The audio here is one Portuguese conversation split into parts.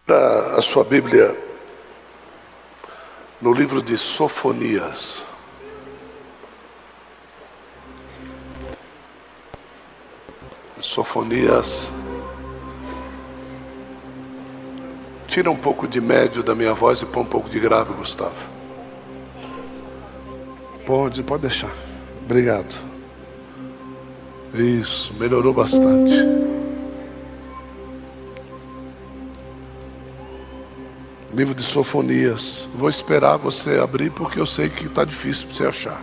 A sua Bíblia no livro de Sofonias. Sofonias. Tira um pouco de médio da minha voz e põe um pouco de grave, Gustavo. Pode deixar. Obrigado. Isso, melhorou bastante. Livro de Sofonias. Vou esperar você abrir porque eu sei que está difícil para você achar.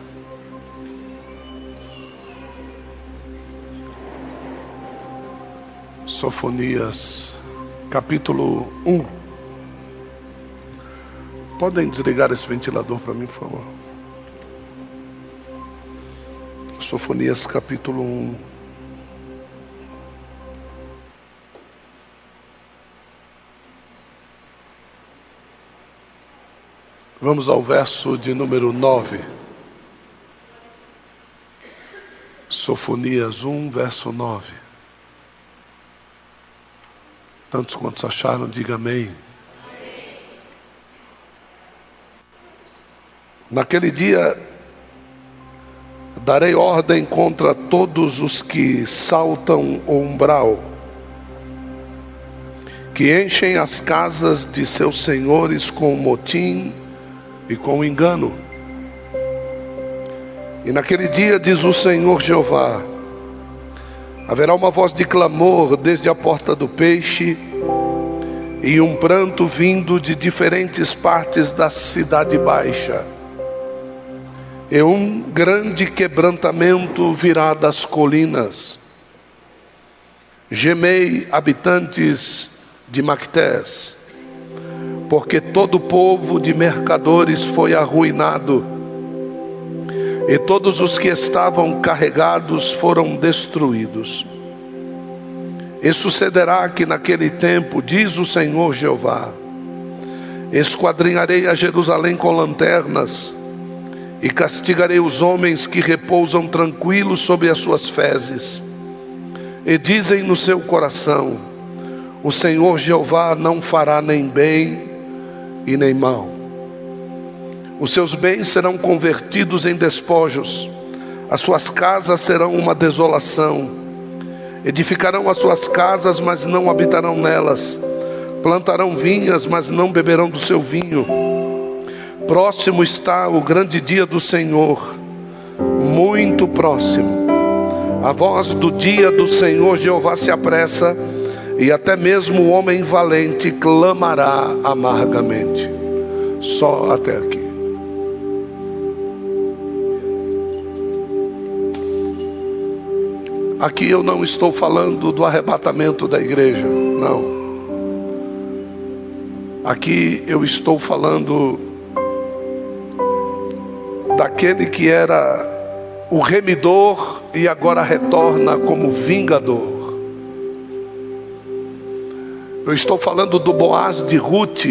Sofonias, capítulo 1. Podem desligar esse ventilador para mim, por favor? Sofonias, capítulo 1. Vamos ao verso de número 9. Sofonias 1, verso 9. Tantos quantos acharam, diga amém. Naquele dia, darei ordem contra todos os que saltam o umbral, que enchem as casas de seus senhores com motim e com engano. E naquele dia, diz o Senhor Jeová, haverá uma voz de clamor desde a porta do peixe e um pranto vindo de diferentes partes da cidade baixa. E um grande quebrantamento virá das colinas. Gemei, habitantes de Mactés, porque todo o povo de mercadores foi arruinado, e todos os que estavam carregados foram destruídos. E sucederá que naquele tempo, diz o Senhor Jeová, esquadrinharei a Jerusalém com lanternas, e castigarei os homens que repousam tranquilos sobre as suas fezes, e dizem no seu coração, o Senhor Jeová não fará nem bem e nem mal. Os seus bens serão convertidos em despojos, as suas casas serão uma desolação. Edificarão as suas casas, mas não habitarão nelas. Plantarão vinhas, mas não beberão do seu vinho. Próximo está o grande dia do Senhor, muito próximo. A voz do dia do Senhor Jeová se apressa, e até mesmo o homem valente clamará amargamente. Só até aqui. Aqui eu não estou falando do arrebatamento da igreja, não. Aqui eu estou falando daquele que era o remidor e agora retorna como vingador. Eu estou falando do Boaz de Ruth,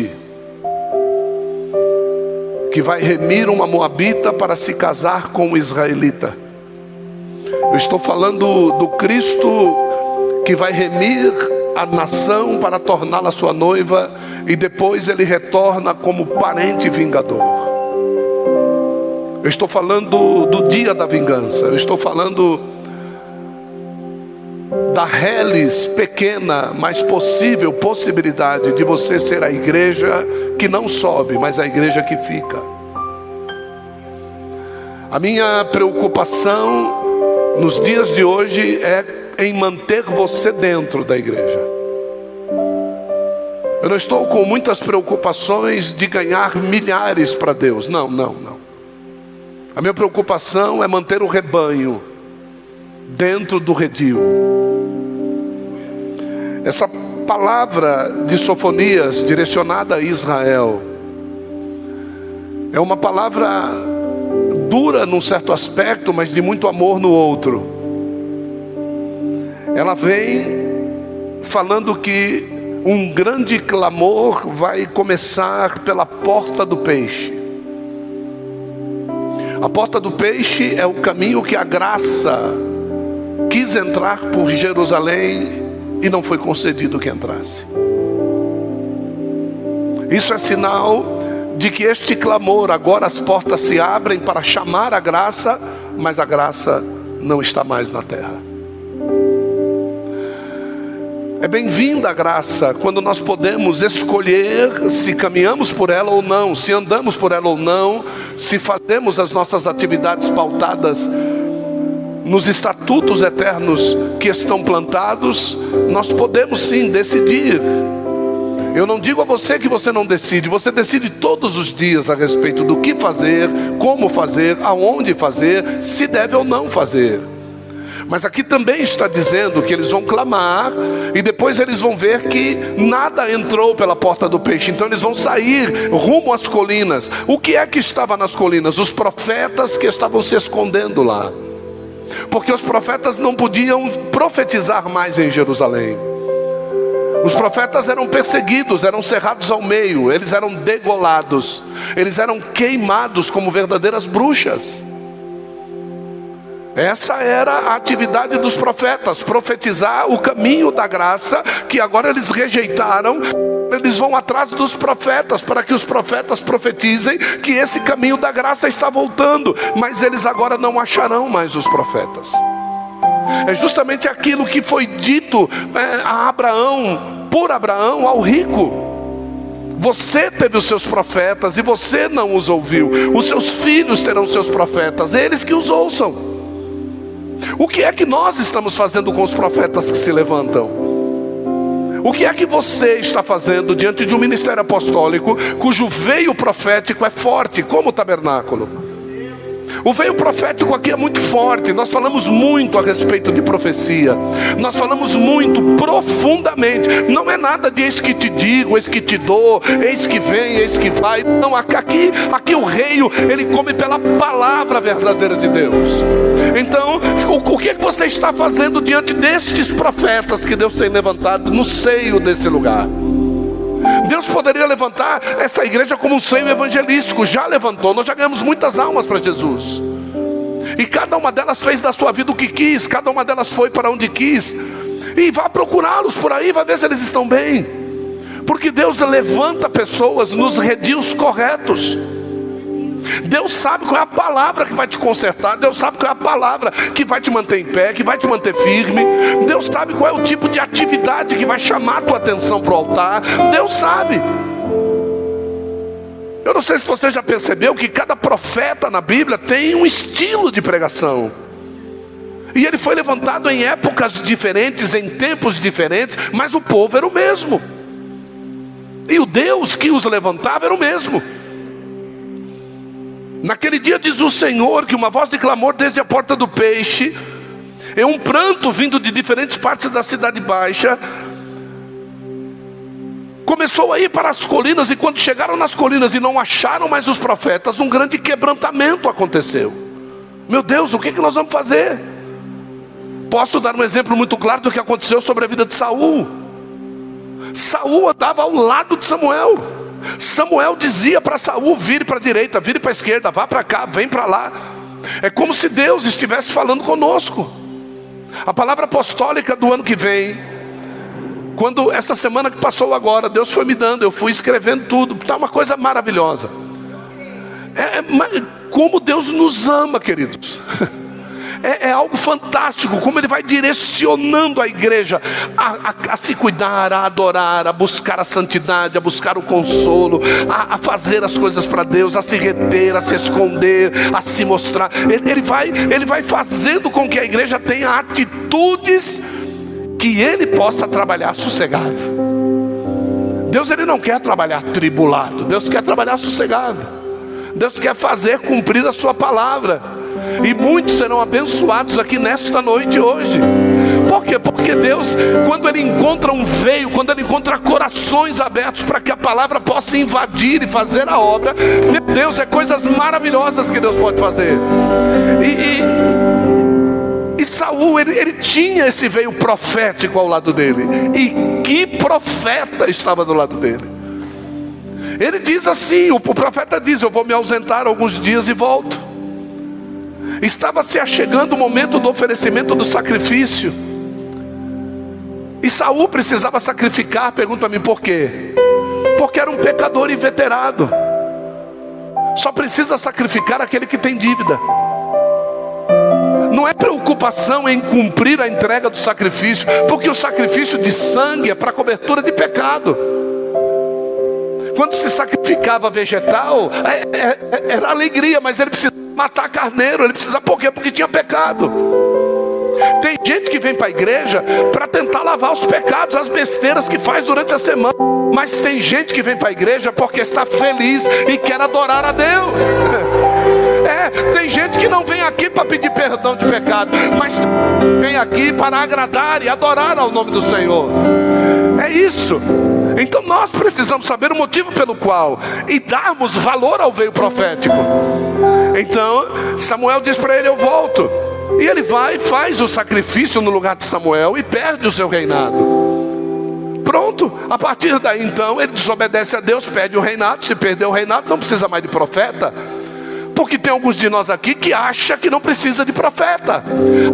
que vai remir uma moabita para se casar com um israelita. Eu estou falando do Cristo que vai remir a nação para torná-la sua noiva, e depois ele retorna como parente vingador. Eu estou falando do dia da vingança. Eu estou falando da reles pequena, mas possível possibilidade de você ser a igreja que não sobe, mas a igreja que fica. A minha preocupação nos dias de hoje é em manter você dentro da igreja. Eu não estou com muitas preocupações de ganhar milhares para Deus, não. A minha preocupação é manter o rebanho dentro do redil. Essa palavra de Sofonias direcionada a Israel é uma palavra dura num certo aspecto, mas de muito amor no outro. Ela vem falando que um grande clamor vai começar pela porta do peixe. A porta do peixe é o caminho que a graça quis entrar por Jerusalém e não foi concedido que entrasse. Isso é sinal de que este clamor, agora as portas se abrem para chamar a graça, mas a graça não está mais na terra. É bem-vinda a graça quando nós podemos escolher se caminhamos por ela ou não, se andamos por ela ou não, se fazemos as nossas atividades pautadas nos estatutos eternos que estão plantados. Nós podemos sim decidir. Eu não digo a você que você não decide, você decide todos os dias a respeito do que fazer, como fazer, aonde fazer, se deve ou não fazer. Mas aqui também está dizendo que eles vão clamar e depois eles vão ver que nada entrou pela porta do peixe. Então eles vão sair rumo às colinas. O que é que estava nas colinas? Os profetas que estavam se escondendo lá. Porque os profetas não podiam profetizar mais em Jerusalém. Os profetas eram perseguidos, eram cerrados ao meio, eles eram degolados, eles eram queimados como verdadeiras bruxas. Essa era a atividade dos profetas, profetizar o caminho da graça, que agora eles rejeitaram. Eles vão atrás dos profetas, para que os profetas profetizem que esse caminho da graça está voltando. Mas eles agora não acharão mais os profetas. É justamente aquilo que foi dito a Abraão, por Abraão ao rico. Você teve os seus profetas e você não os ouviu. Os seus filhos terão seus profetas, eles que os ouçam. O que é que nós estamos fazendo com os profetas que se levantam? O que é que você está fazendo diante de um ministério apostólico cujo veio profético é forte, como o tabernáculo? O veio profético aqui é muito forte. Nós falamos muito a respeito de profecia. Nós falamos muito, profundamente. Não é nada de eis que te digo, eis que te dou, eis que vem, eis que vai. Não, aqui o rei, ele come pela palavra verdadeira de Deus. Então, o que é que você está fazendo diante destes profetas que Deus tem levantado no seio desse lugar? Deus poderia levantar essa igreja como um seio evangelístico. Já levantou, nós já ganhamos muitas almas para Jesus. E cada uma delas fez da sua vida o que quis. Cada uma delas foi para onde quis. E vá procurá-los por aí, vai ver se eles estão bem. Porque Deus levanta pessoas nos redios corretos. Deus sabe qual é a palavra que vai te consertar. Deus sabe qual é a palavra que vai te manter em pé, que vai te manter firme. Deus sabe qual é o tipo de atividade que vai chamar a tua atenção para o altar. Deus sabe. Eu não sei se você já percebeu que cada profeta na Bíblia tem um estilo de pregação. E ele foi levantado em épocas diferentes, em tempos diferentes, mas o povo era o mesmo. E o Deus que os levantava era o mesmo. Naquele dia diz o Senhor que uma voz de clamor desde a porta do peixe, e um pranto vindo de diferentes partes da cidade baixa, começou a ir para as colinas. E quando chegaram nas colinas e não acharam mais os profetas, um grande quebrantamento aconteceu. Meu Deus, o que nós vamos fazer? Posso dar um exemplo muito claro do que aconteceu sobre a vida de Saul. Saul andava ao lado de Samuel. Samuel dizia para Saul: vire para a direita, vire para a esquerda, vá para cá, vem para lá. É como se Deus estivesse falando conosco. A palavra apostólica do ano que vem, quando essa semana que passou agora, Deus foi me dando, eu fui escrevendo tudo. Está uma coisa maravilhosa. Como Deus nos ama, queridos. É algo fantástico, como Ele vai direcionando a igreja a se cuidar, a adorar, a buscar a santidade, a buscar o consolo, a fazer as coisas para Deus, a se reter, a se esconder, a se mostrar. Ele vai fazendo com que a igreja tenha atitudes que Ele possa trabalhar sossegado. Deus, Ele não quer trabalhar tribulado. Deus quer trabalhar sossegado. Deus quer fazer cumprir a sua palavra. E muitos serão abençoados aqui nesta noite hoje. Por quê? Porque Deus, quando Ele encontra um veio, quando Ele encontra corações abertos para que a palavra possa invadir e fazer a obra, meu Deus, é coisas maravilhosas que Deus pode fazer. E Saul, ele tinha esse veio profético ao lado dele. E que profeta estava do lado dele? Ele diz assim, o profeta diz: eu vou me ausentar alguns dias e volto. Estava se achegando o momento do oferecimento do sacrifício. E Saul precisava sacrificar. Pergunta a mim por quê? Porque era um pecador inveterado. Só precisa sacrificar aquele que tem dívida. Não é preocupação em cumprir a entrega do sacrifício, porque o sacrifício de sangue é para cobertura de pecado. Quando se sacrificava vegetal, era alegria, mas ele precisa matar carneiro. Ele precisa por quê? Porque tinha pecado. Tem gente que vem para a igreja para tentar lavar os pecados, as besteiras que faz durante a semana. Mas tem gente que vem para a igreja porque está feliz e quer adorar a Deus. Tem gente que não vem aqui para pedir perdão de pecado, mas vem aqui para agradar e adorar ao nome do Senhor. É isso. Então nós precisamos saber o motivo pelo qual e darmos valor ao veio profético. Então Samuel diz para ele: eu volto. E ele vai e faz o sacrifício no lugar de Samuel e perde o seu reinado. Pronto, a partir daí então ele desobedece a Deus, perde o reinado. Se perdeu o reinado, não precisa mais de profeta. Porque tem alguns de nós aqui que acham que não precisa de profeta,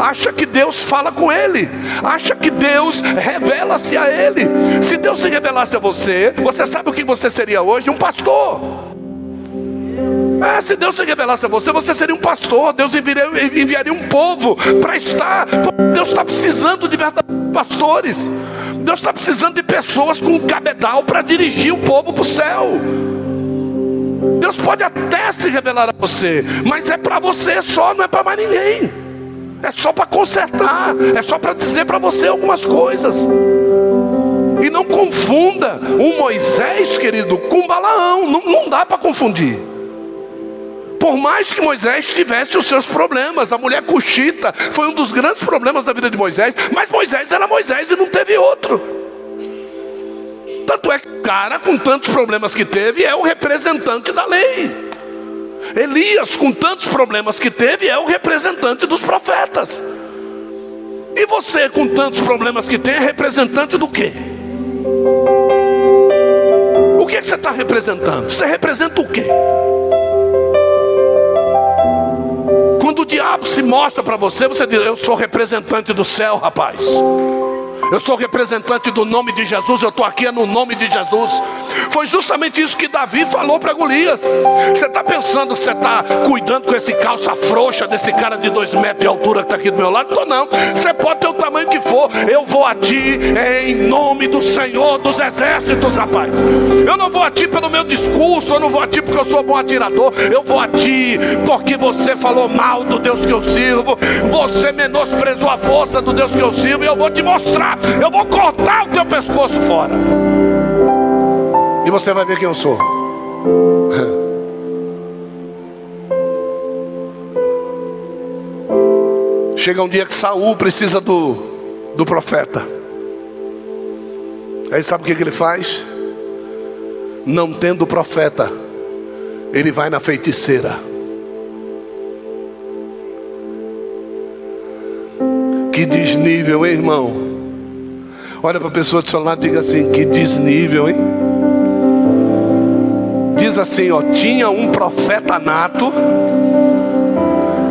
acha que Deus fala com ele, acha que Deus revela-se a ele. Se Deus se revelasse a você, você sabe o que você seria hoje? Um pastor. Se Deus se revelasse a você, você seria um pastor. Deus enviaria um povo para estar. Deus está precisando de verdadeiros pastores. Deus está precisando de pessoas com um cabedal para dirigir o povo para o céu. Deus pode até se revelar a você, mas é para você só, não é para mais ninguém. É só para consertar, é só para dizer para você algumas coisas. E não confunda um Moisés, querido, com Balaão. Não dá para confundir. Por mais que Moisés tivesse os seus problemas, a mulher cuxita foi um dos grandes problemas da vida de Moisés, mas Moisés era Moisés e não teve outro. Tanto é que o cara, com tantos problemas que teve, é o representante da lei. Elias, com tantos problemas que teve, é o representante dos profetas. E você, com tantos problemas que tem, é representante do quê? O que você está representando? Você representa o quê? Quando o diabo se mostra para você, você diz: eu sou representante do céu, rapaz. Eu sou representante do nome de Jesus. Eu estou aqui no nome de Jesus. Foi justamente isso que Davi falou para Golias. Você está pensando que você está cuidando com esse calça frouxa desse cara de 2 metros de altura que está aqui do meu lado? Estou não. Você pode ter o tamanho que for. Eu vou a ti em nome do Senhor dos Exércitos, rapaz. Eu não vou a ti pelo meu discurso. Eu não vou a ti porque eu sou bom atirador. Eu vou a ti porque você falou mal do Deus que eu sirvo. Você menosprezou a força do Deus que eu sirvo. E eu vou te mostrar. Eu vou cortar o teu pescoço fora. E você vai ver quem eu sou. Chega um dia que Saul precisa do profeta. Aí sabe o que ele faz? Não tendo profeta, ele vai na feiticeira. Que desnível, hein, irmão? Olha para a pessoa do seu lado e diga assim: que desnível, hein? Diz assim, ó: tinha um profeta nato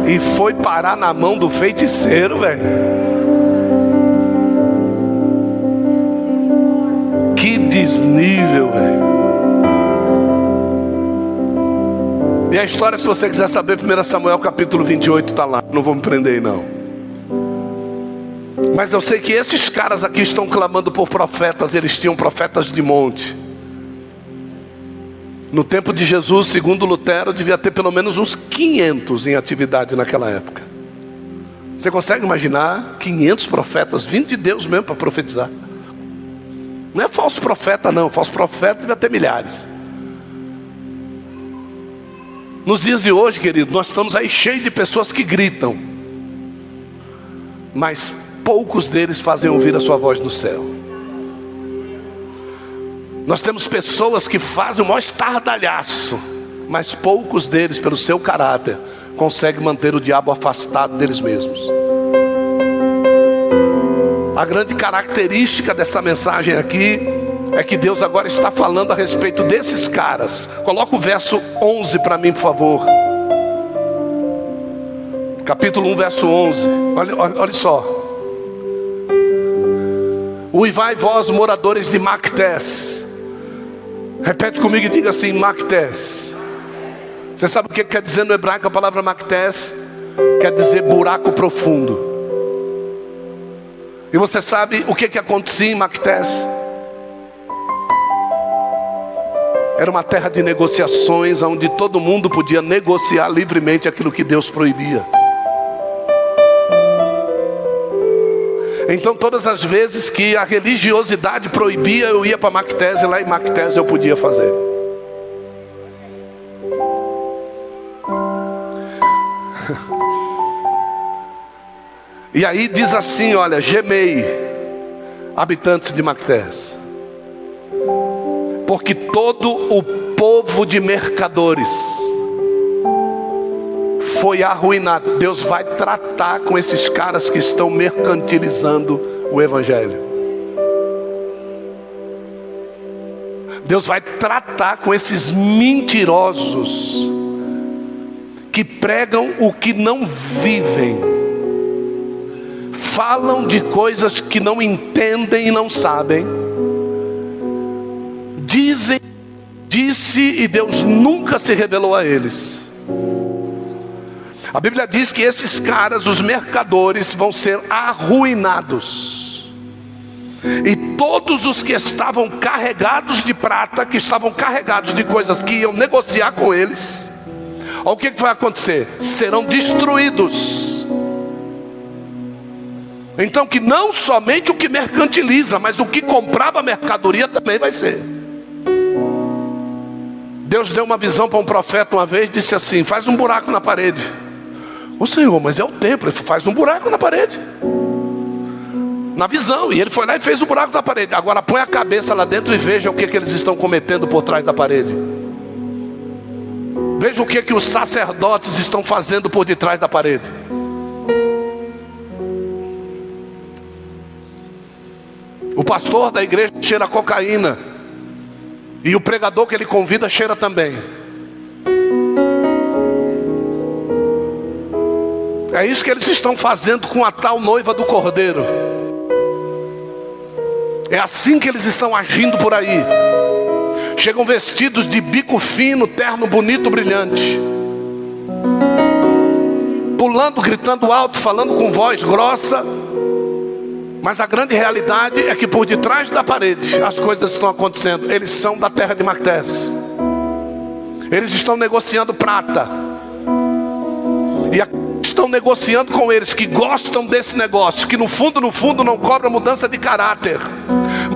e foi parar na mão do feiticeiro, velho. Que desnível, velho. E a história, se você quiser saber, 1 Samuel capítulo 28 está lá. Não vou me prender aí não. Mas eu sei que esses caras aqui estão clamando por profetas. Eles tinham profetas de monte. No tempo de Jesus, segundo Lutero, devia ter pelo menos uns 500 em atividade naquela época. Você consegue imaginar 500 profetas vindo de Deus mesmo para profetizar? Não é falso profeta não. Falso profeta devia ter milhares. Nos dias de hoje, querido, nós estamos aí cheios de pessoas que gritam, mas poucos deles fazem ouvir a sua voz no céu. Nós temos pessoas que fazem o maior estardalhaço, mas poucos deles, pelo seu caráter, conseguem manter o diabo afastado deles mesmos. A grande característica dessa mensagem aqui é que Deus agora está falando a respeito desses caras. Coloca o verso 11 para mim, por favor. Capítulo 1, verso 11. Olha só. Uivai vós, moradores de Mactés, Repete comigo e diga assim: Mactés. Você sabe o que quer dizer no hebraico a palavra Mactés? Quer dizer buraco profundo. E você sabe o que acontecia em Mactés? Era uma terra de negociações, onde todo mundo podia negociar livremente aquilo que Deus proibia. Então todas as vezes que a religiosidade proibia, eu ia para Mactés, e lá em Mactés eu podia fazer. E aí diz assim, olha: gemei, habitantes de Mactés, porque todo o povo de mercadores foi arruinado. Deus vai tratar com esses caras que estão mercantilizando o evangelho. Deus vai tratar com esses mentirosos que pregam o que não vivem, falam de coisas que não entendem e não sabem, disse e Deus nunca se revelou a eles. A Bíblia diz que esses caras, os mercadores, vão ser arruinados. E todos os que estavam carregados de prata, que estavam carregados de coisas que iam negociar com eles, olha o que vai acontecer: serão destruídos. Então que não somente o que mercantiliza, mas o que comprava mercadoria também vai ser. Deus deu uma visão para um profeta uma vez, disse assim: faz um buraco na parede. Ô Senhor, mas é o templo. Ele faz um buraco na parede, na visão. E ele foi lá e fez um buraco na parede. Agora põe a cabeça lá dentro e veja o que eles estão cometendo por trás da parede. Veja o que os sacerdotes estão fazendo por detrás da parede. O pastor da igreja cheira cocaína, e o pregador que ele convida cheira também. É isso que eles estão fazendo com a tal noiva do Cordeiro. É assim que eles estão agindo por aí. Chegam vestidos de bico fino, terno bonito, brilhante, pulando, gritando alto, falando com voz grossa. Mas a grande realidade é que por detrás da parede as coisas estão acontecendo. Eles são da terra de Mactés. Eles estão negociando prata. E estão negociando com eles que gostam desse negócio, que no fundo não cobra mudança de caráter,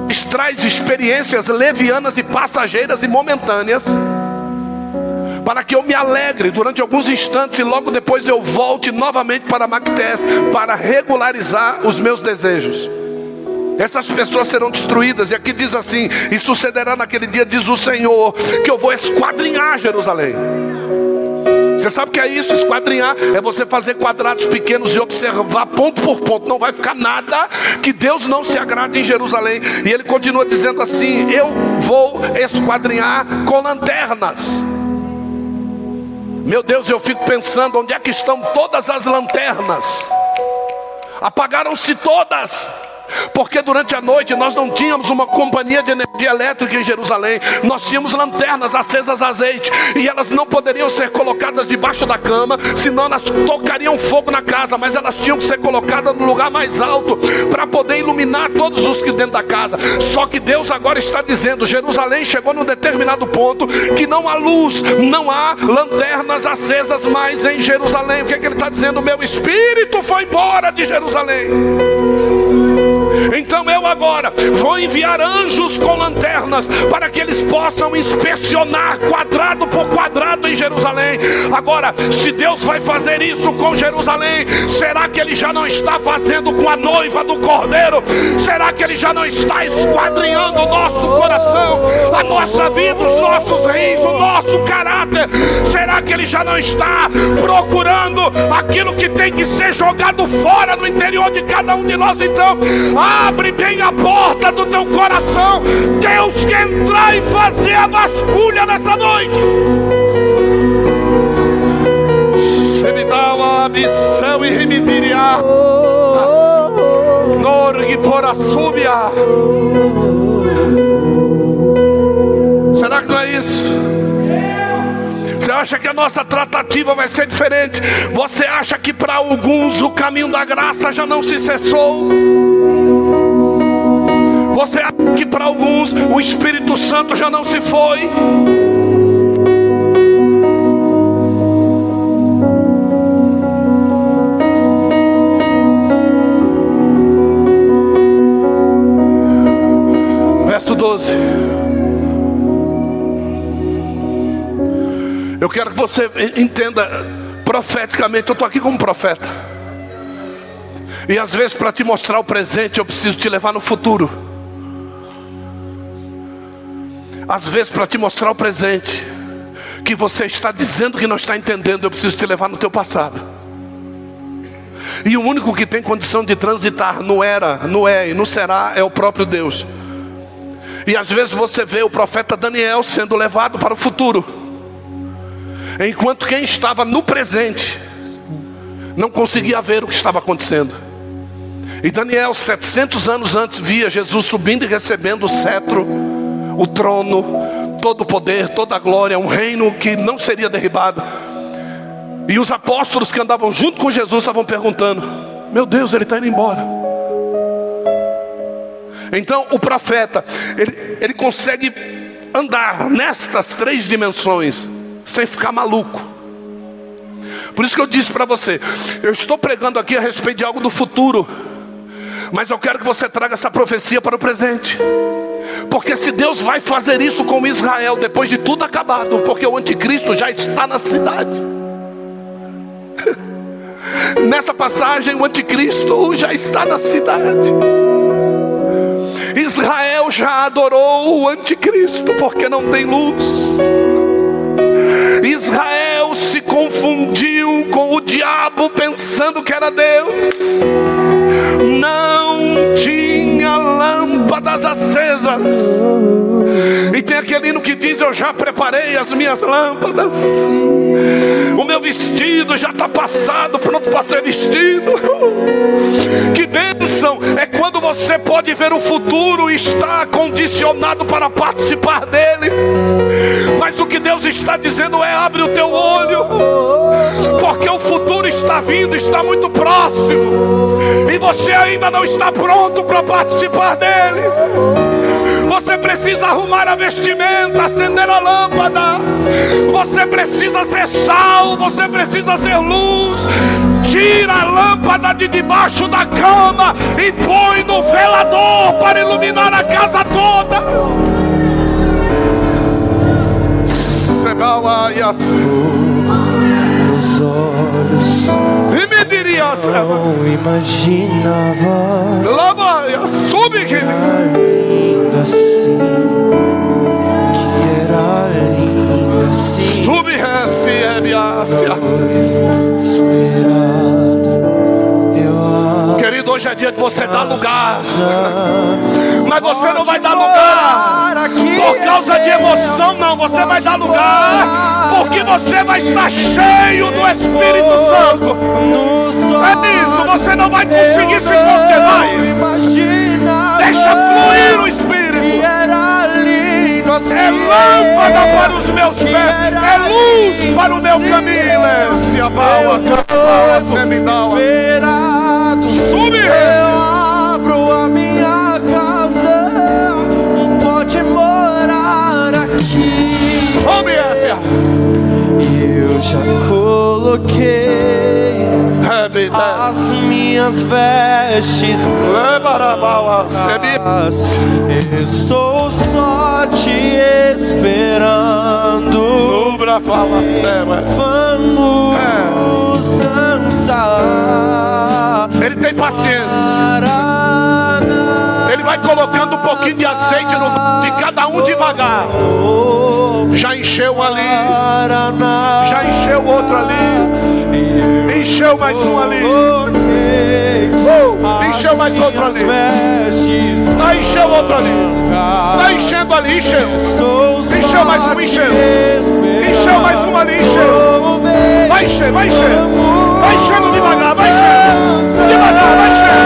mas traz experiências levianas e passageiras e momentâneas, para que eu me alegre durante alguns instantes e logo depois eu volte novamente para Mactés para regularizar os meus desejos. Essas pessoas serão destruídas. E aqui diz assim: e sucederá naquele dia, diz o Senhor, que eu vou esquadrinhar Jerusalém. Você sabe o que é isso? Esquadrinhar é você fazer quadrados pequenos e observar ponto por ponto. Não vai ficar nada que Deus não se agrade em Jerusalém. E ele continua dizendo assim: eu vou esquadrinhar com lanternas. Meu Deus, eu fico pensando, onde é que estão todas as lanternas? Apagaram-se todas. Porque durante a noite nós não tínhamos uma companhia de energia elétrica em Jerusalém. Nós tínhamos lanternas acesas a azeite, e elas não poderiam ser colocadas debaixo da cama, senão elas tocariam fogo na casa. Mas elas tinham que ser colocadas no lugar mais alto, para poder iluminar todos os que dentro da casa. Só que Deus agora está dizendo: Jerusalém chegou num determinado ponto que não há luz, não há lanternas acesas mais em Jerusalém. O que é que ele está dizendo? Meu espírito foi embora de Jerusalém. Então eu agora vou enviar anjos com lanternas, para que eles possam inspecionar quadrado por quadrado em Jerusalém. Agora, se Deus vai fazer isso com Jerusalém, será que Ele já não está fazendo com a noiva do Cordeiro? Será que Ele já não está esquadrinhando o nosso coração, a nossa vida, os nossos rins, o nosso caráter? Será que Ele já não está procurando aquilo que tem que ser jogado fora no interior de cada um de nós? Então abre bem a porta do teu coração. Deus quer entrar e fazer a vasculha nessa noite. Você me dá uma missão e remediar. Norgue por a súbia. Será isso? Você acha que a nossa tratativa vai ser diferente? Você acha que para alguns o caminho da graça já não se cessou? Você acha que para alguns o Espírito Santo já não se foi? Verso 12. Eu quero que você entenda profeticamente. Eu estou aqui como profeta. E às vezes para te mostrar o presente eu preciso te levar no futuro. Às vezes para te mostrar o presente que você está dizendo que não está entendendo, eu preciso te levar no teu passado. E o único que tem condição de transitar no era, no é e no será é o próprio Deus. E às vezes você vê o profeta Daniel sendo levado para o futuro, enquanto quem estava no presente não conseguia ver o que estava acontecendo. E Daniel, 700 anos antes, via Jesus subindo e recebendo o cetro, o trono, todo o poder, toda a glória, um reino que não seria derribado. E os apóstolos que andavam junto com Jesus estavam perguntando: meu Deus, ele está indo embora. Então o profeta, ele consegue andar nestas três dimensões sem ficar maluco. Por isso que eu disse para você, eu estou pregando aqui a respeito de algo do futuro, mas eu quero que você traga essa profecia para o presente. Porque se Deus vai fazer isso com Israel depois de tudo acabado, porque o anticristo já está na cidade. Nessa passagem o anticristo já está na cidade. Israel já adorou o anticristo porque não tem luz. Israel se confundiu com o diabo pensando que era Deus. Não tinha lâmpadas acesas. E tem aquele hino que diz: eu já preparei as minhas lâmpadas, o meu vestido já está passado, pronto para ser vestido. Que bênção é quando você pode ver o futuro e está condicionado para participar dele. Mas o que Deus está dizendo é: abre o teu olho, porque o futuro está vindo, está muito próximo, e você ainda não está pronto para participar dele. Você precisa arrumar a vestimenta, acender a lâmpada. Você precisa ser sal, você precisa ser luz. Tira a lâmpada de debaixo da cama e põe no velador para iluminar a casa toda. Os olhos E me diria: não imaginava lindo assim, que era lindo assim. Querido, hoje é dia de você dar lugar. Mas você não vai dar lugar por causa de emoção, não. Você vai dar lugar porque você vai estar cheio do Espírito Santo. É isso, você não vai conseguir se conter mais. Deixa fluir o Espírito. É lâmpada para os meus pés, é luz para o meu caminho. Sube. Eu abro a minha casa, pode morar aqui. E eu já coloquei as minhas vestes brancas. Estou só te esperando. Vamos dançar. Ele tem paciência. Ele vai colocando um pouquinho de azeite no de cada um devagar. Já encheu ali, já encheu outro ali, encheu mais um ali, encheu mais outro ali, lá encheu outro ali, lá enchendo ali, encheu mais um, encheu mais um ali, encheu. Vai encher, vai enchendo devagar, vai enchendo devagar,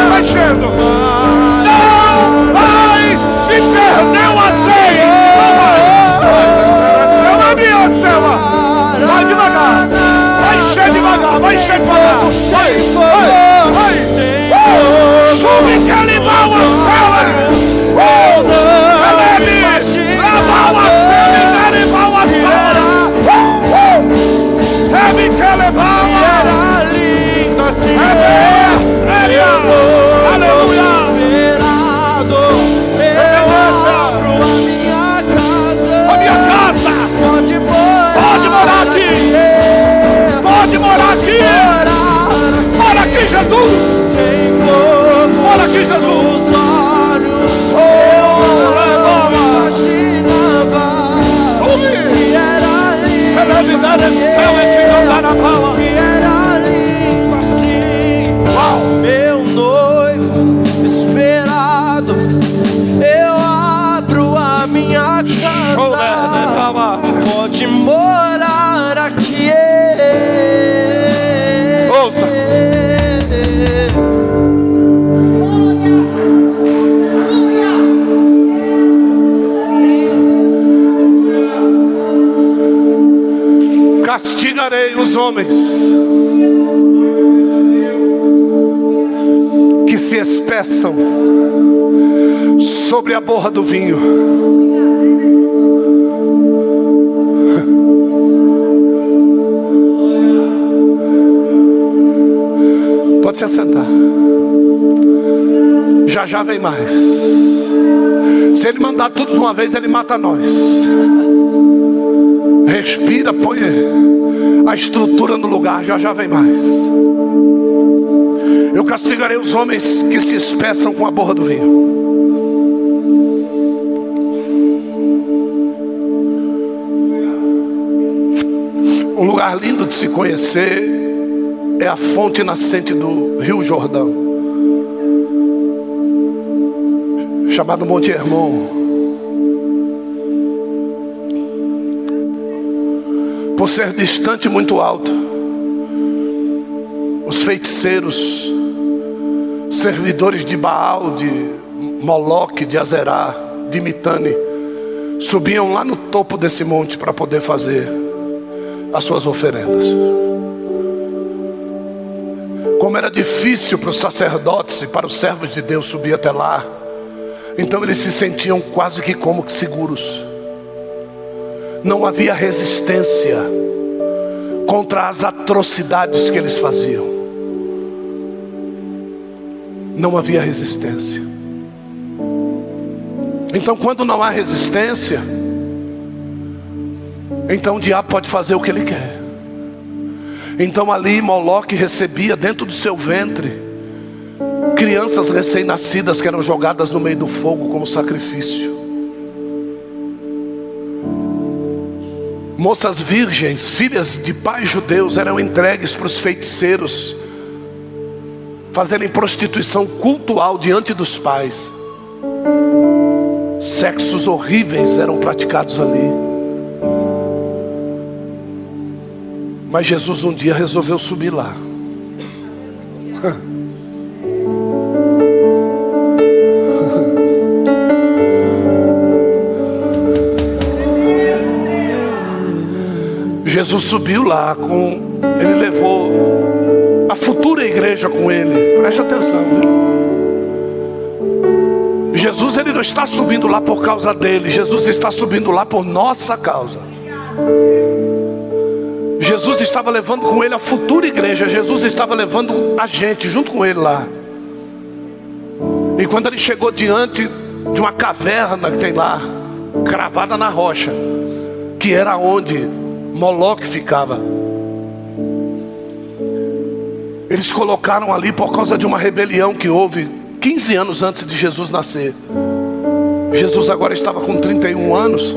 vai enchendo. Não vai se perder o azeite. Sube que animal as pelas. Pode morar aqui. Mora aqui, Jesus. Mora aqui, Jesus. Meu noivo esperado, eu abro a minha casa. Pode morar aqui. Ouça. Castigarei os homens que se espeçam sobre a borra do vinho. Pode se assentar. Já vem mais. Se ele mandar tudo de uma vez, ele mata nós. Respira, põe a estrutura no lugar, já vem mais. Eu castigarei os homens que se espeçam com a borra do vinho. Um lugar lindo de se conhecer é a fonte nascente do Rio Jordão, chamado Monte Hermon. Por ser distante e muito alto, os feiticeiros, servidores de Baal, de Moloque, de Azerá, de Mitane, subiam lá no topo desse monte para poder fazer as suas oferendas. Como era difícil para os sacerdotes e para os servos de Deus subir até lá, então eles se sentiam quase que como seguros. Não havia resistência contra as atrocidades que eles faziam. Não havia resistência. Então quando não há resistência, então o diabo pode fazer o que ele quer. Então ali Moloque recebia dentro do seu ventre crianças recém-nascidas que eram jogadas no meio do fogo como sacrifício. Moças virgens, filhas de pais judeus, eram entregues para os feiticeiros fazerem prostituição cultual diante dos pais. Sexos horríveis eram praticados ali. Mas Jesus um dia resolveu subir lá. Jesus subiu lá ele levou a futura igreja com ele. Preste atenção. Jesus, ele não está subindo lá por causa dele. Jesus está subindo lá por nossa causa. Jesus estava levando com ele a futura igreja. Jesus estava levando a gente junto com ele lá. E quando ele chegou diante de uma caverna que tem lá, cravada na rocha, que era onde Moloque ficava, eles colocaram ali por causa de uma rebelião que houve 15 anos antes de Jesus nascer. Jesus agora estava com 31 anos.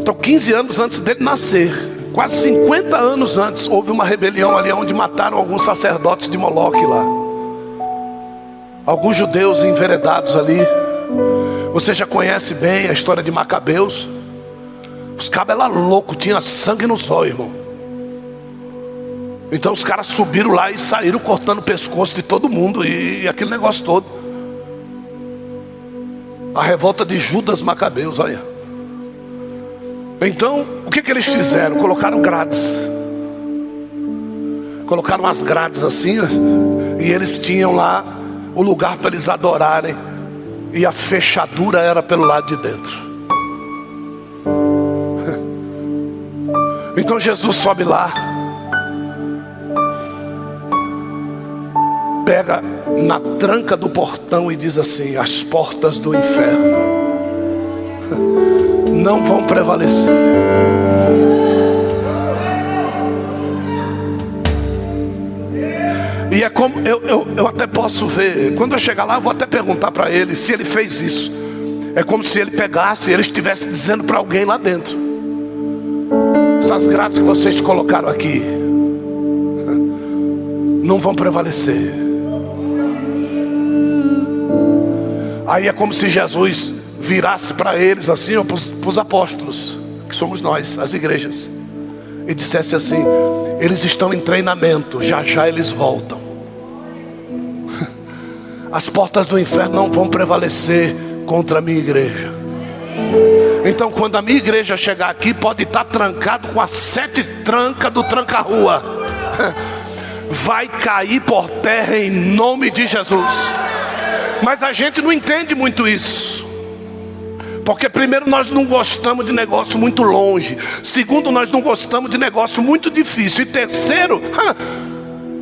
Então 15 anos antes dele nascer, quase 50 anos antes, houve uma rebelião ali onde mataram alguns sacerdotes de Moloque lá. Alguns judeus enveredados ali. Você já conhece bem a história de Macabeus. Os cabos eram loucos, tinha sangue nos olhos, irmão. Então os caras subiram lá e saíram cortando o pescoço de todo mundo e aquele negócio todo. A revolta de Judas Macabeus, olha. Então, o que eles fizeram? Colocaram grades. Colocaram umas grades assim, e eles tinham lá o lugar para eles adorarem, e a fechadura era pelo lado de dentro. Então Jesus sobe lá, pega na tranca do portão e diz assim: as portas do inferno não vão prevalecer. E é como eu até posso ver, quando eu chegar lá eu vou até perguntar para ele se ele fez isso. É como se ele pegasse e ele estivesse dizendo para alguém lá dentro: essas grades que vocês colocaram aqui não vão prevalecer. Aí é como se Jesus virasse para eles assim, ou para os apóstolos, que somos nós, as igrejas, e dissesse assim: eles estão em treinamento, já já eles voltam. As portas do inferno não vão prevalecer contra a minha igreja. Então quando a minha igreja chegar aqui, pode estar trancado com as 7 trancas do tranca-rua, vai cair por terra em nome de Jesus. Mas a gente não entende muito isso, porque primeiro nós não gostamos de negócio muito longe, segundo nós não gostamos de negócio muito difícil, e terceiro,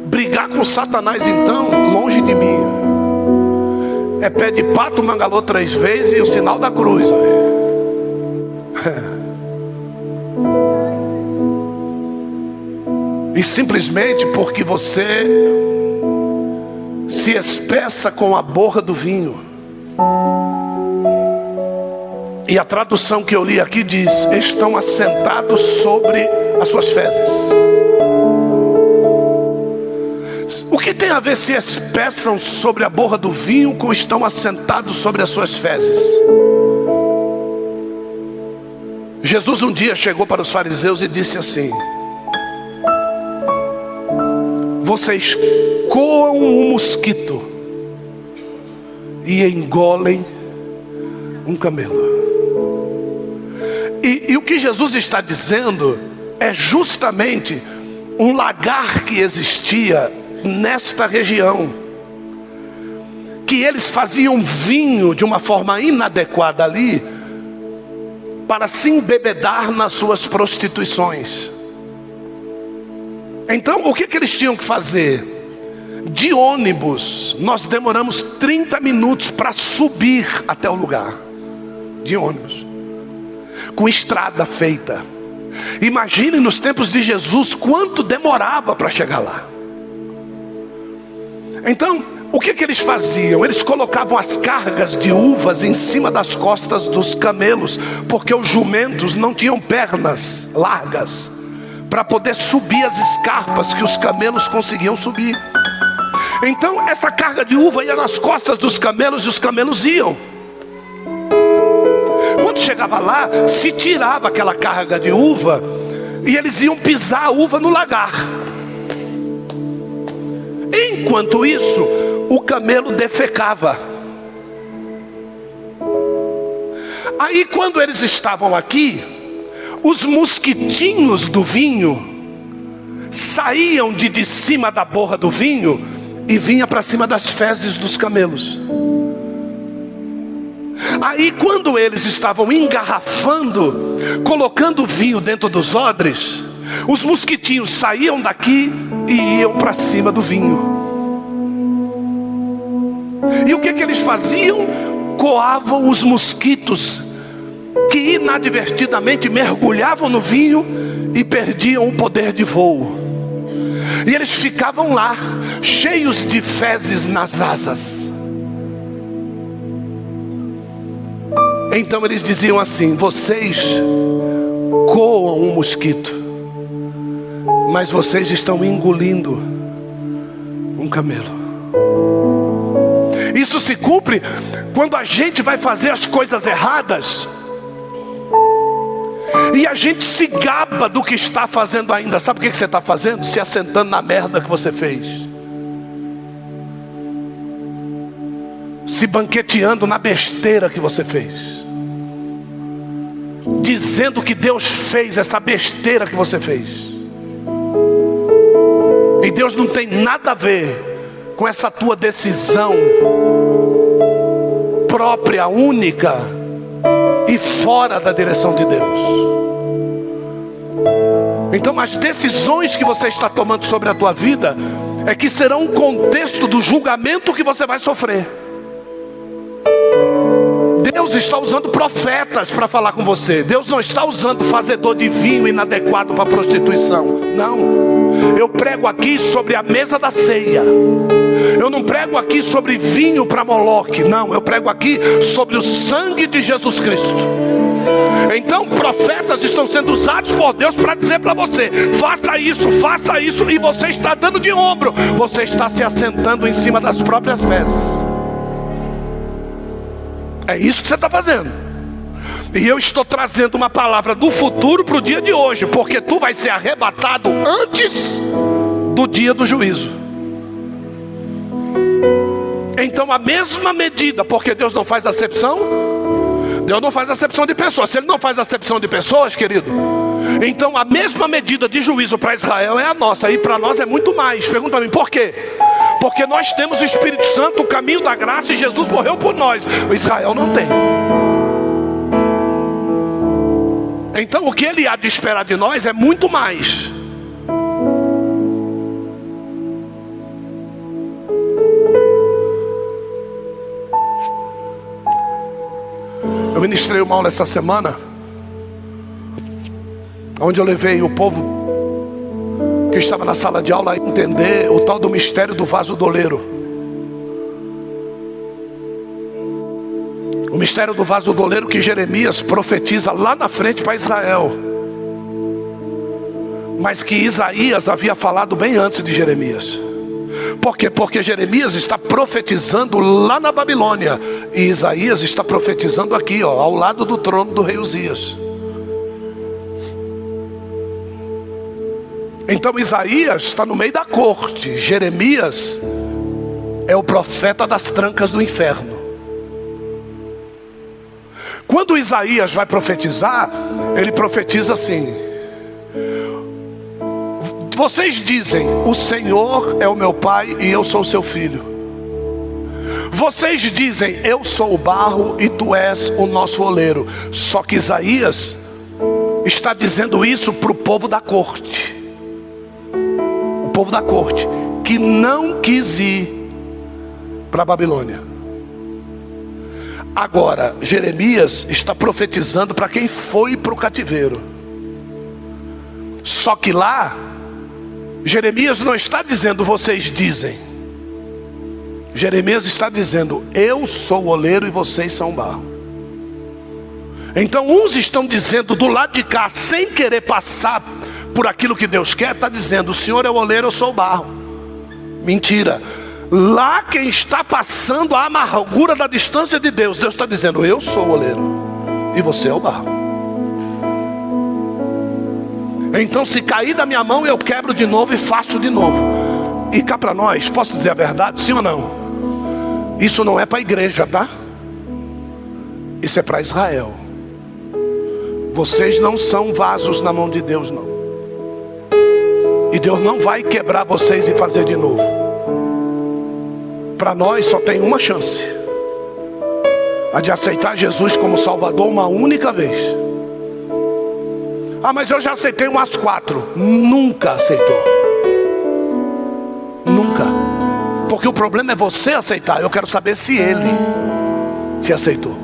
brigar com Satanás então, longe de mim. É pé de pato, mangalô 3 vezes e o sinal da cruz. E simplesmente porque você se espeça com a borra do vinho. E a tradução que eu li aqui diz: estão assentados sobre as suas fezes. O que tem a ver se espeçam sobre a borra do vinho com estão assentados sobre as suas fezes? Jesus um dia chegou para os fariseus e disse assim: vocês coam um mosquito e engolem um camelo. E o que Jesus está dizendo é justamente um lagar que existia nesta região, que eles faziam vinho de uma forma inadequada ali, para se embebedar nas suas prostituições. Então o que eles tinham que fazer? De ônibus, nós demoramos 30 minutos para subir até o lugar. De ônibus, com estrada feita. Imagine nos tempos de Jesus quanto demorava para chegar lá. Então, o que eles faziam? Eles colocavam as cargas de uvas em cima das costas dos camelos, porque os jumentos não tinham pernas largas para poder subir as escarpas que os camelos conseguiam subir. Então essa carga de uva ia nas costas dos camelos e os camelos iam. Quando chegava lá, se tirava aquela carga de uva e eles iam pisar a uva no lagar. Enquanto isso, o camelo defecava. Aí quando eles estavam aqui, os mosquitinhos do vinho saíam de cima da borra do vinho e vinha para cima das fezes dos camelos. Aí quando eles estavam engarrafando, colocando o vinho dentro dos odres, os mosquitinhos saíam daqui e iam para cima do vinho. E o que eles faziam? Coavam os mosquitos, que inadvertidamente mergulhavam no vinho e perdiam o poder de voo. E eles ficavam lá, cheios de fezes nas asas. Então eles diziam assim: vocês coam um mosquito, mas vocês estão engolindo um camelo. Isso se cumpre quando a gente vai fazer as coisas erradas e a gente se gaba do que está fazendo ainda. Sabe o que você está fazendo? Se assentando na merda que você fez, se banqueteando na besteira que você fez, dizendo que Deus fez essa besteira que você fez. E Deus não tem nada a ver com essa tua decisão própria, única e fora da direção de Deus. Então as decisões que você está tomando sobre a tua vida é que serão um contexto do julgamento que você vai sofrer. Deus está usando profetas para falar com você. Deus não está usando fazedor de vinho inadequado para prostituição. Não. Eu prego aqui sobre a mesa da ceia. Eu não prego aqui sobre vinho para Moloque. Não, eu prego aqui sobre o sangue de Jesus Cristo. Então profetas estão sendo usados por Deus para dizer para você: faça isso, e você está dando de ombro. Você está se assentando em cima das próprias fezes. É isso que você está fazendo. E eu estou trazendo uma palavra do futuro para o dia de hoje, porque tu vai ser arrebatado antes do dia do juízo. Então a mesma medida, porque Deus não faz acepção. Deus não faz acepção de pessoas. Se Ele não faz acepção de pessoas, querido, então a mesma medida de juízo para Israel é a nossa. E para nós é muito mais. Pergunta para mim, por quê? Porque nós temos o Espírito Santo, o caminho da graça, e Jesus morreu por nós. O Israel não tem. Então o que Ele há de esperar de nós é muito mais. Eu ministrei uma aula essa semana, onde eu levei o povo que estava na sala de aula a entender o tal do mistério do vaso doleiro. O mistério do vaso doleiro que Jeremias profetiza lá na frente para Israel, mas que Isaías havia falado bem antes de Jeremias. Por quê? Porque Jeremias está profetizando lá na Babilônia, e Isaías está profetizando aqui, ao lado do trono do rei Uzias. Então Isaías está no meio da corte. Jeremias é o profeta das trancas do inferno. Quando Isaías vai profetizar, ele profetiza assim: vocês dizem, o Senhor é o meu pai e eu sou o seu filho. Vocês dizem, eu sou o barro e tu és o nosso oleiro. Só que Isaías está dizendo isso para o povo da corte. O povo da corte que não quis ir para a Babilônia. Agora Jeremias está profetizando para quem foi para o cativeiro. Só que lá Jeremias não está dizendo vocês dizem. Jeremias está dizendo eu sou o oleiro e vocês são o barro. Então uns estão dizendo do lado de cá, sem querer passar por aquilo que Deus quer, está dizendo o Senhor é o oleiro, eu sou o barro. Mentira. Lá quem está passando a amargura da distância de Deus, Deus está dizendo eu sou o oleiro e você é o barro. Então se cair da minha mão eu quebro de novo e faço de novo. E cá para nós, posso dizer a verdade, sim ou não? Isso não é para a igreja, tá? Isso é para Israel. Vocês não são vasos na mão de Deus, não. E Deus não vai quebrar vocês e fazer de novo. Para nós só tem uma chance: a de aceitar Jesus como Salvador uma única vez. Ah, mas eu já aceitei umas 4. Nunca aceitou. Nunca. Porque o problema é você aceitar. Eu quero saber se Ele te aceitou.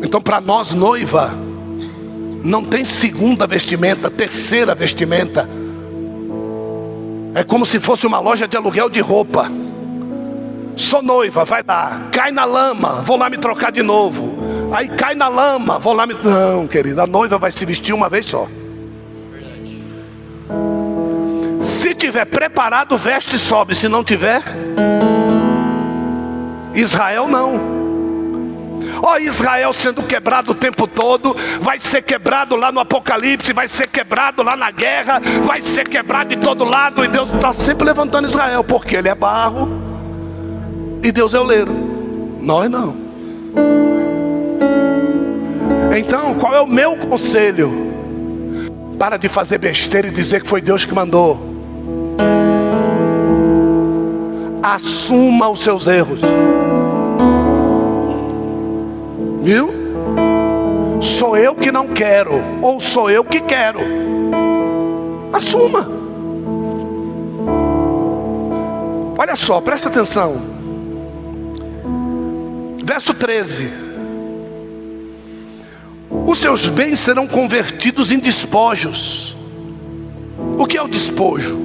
Então para nós noiva, não tem segunda vestimenta, terceira vestimenta. É como se fosse uma loja de aluguel de roupa. Sou noiva, vai lá, cai na lama, vou lá me trocar de novo. Aí cai na lama, vou lá me... Não, querida, a noiva vai se vestir uma vez só. Se tiver preparado, veste e sobe. Se não tiver, Israel não. Ó, Israel sendo quebrado o tempo todo, vai ser quebrado lá no Apocalipse, vai ser quebrado lá na guerra, vai ser quebrado de todo lado. E Deus está sempre levantando Israel, porque Ele é barro e Deus é oleiro. Nós não. Então qual é o meu conselho? Para de fazer besteira e dizer que foi Deus que mandou. Assuma os seus erros. Viu? Sou eu que não quero, ou sou eu que quero. Assuma. Olha só, presta atenção. Verso 13. Os seus bens serão convertidos em despojos. O que é o despojo?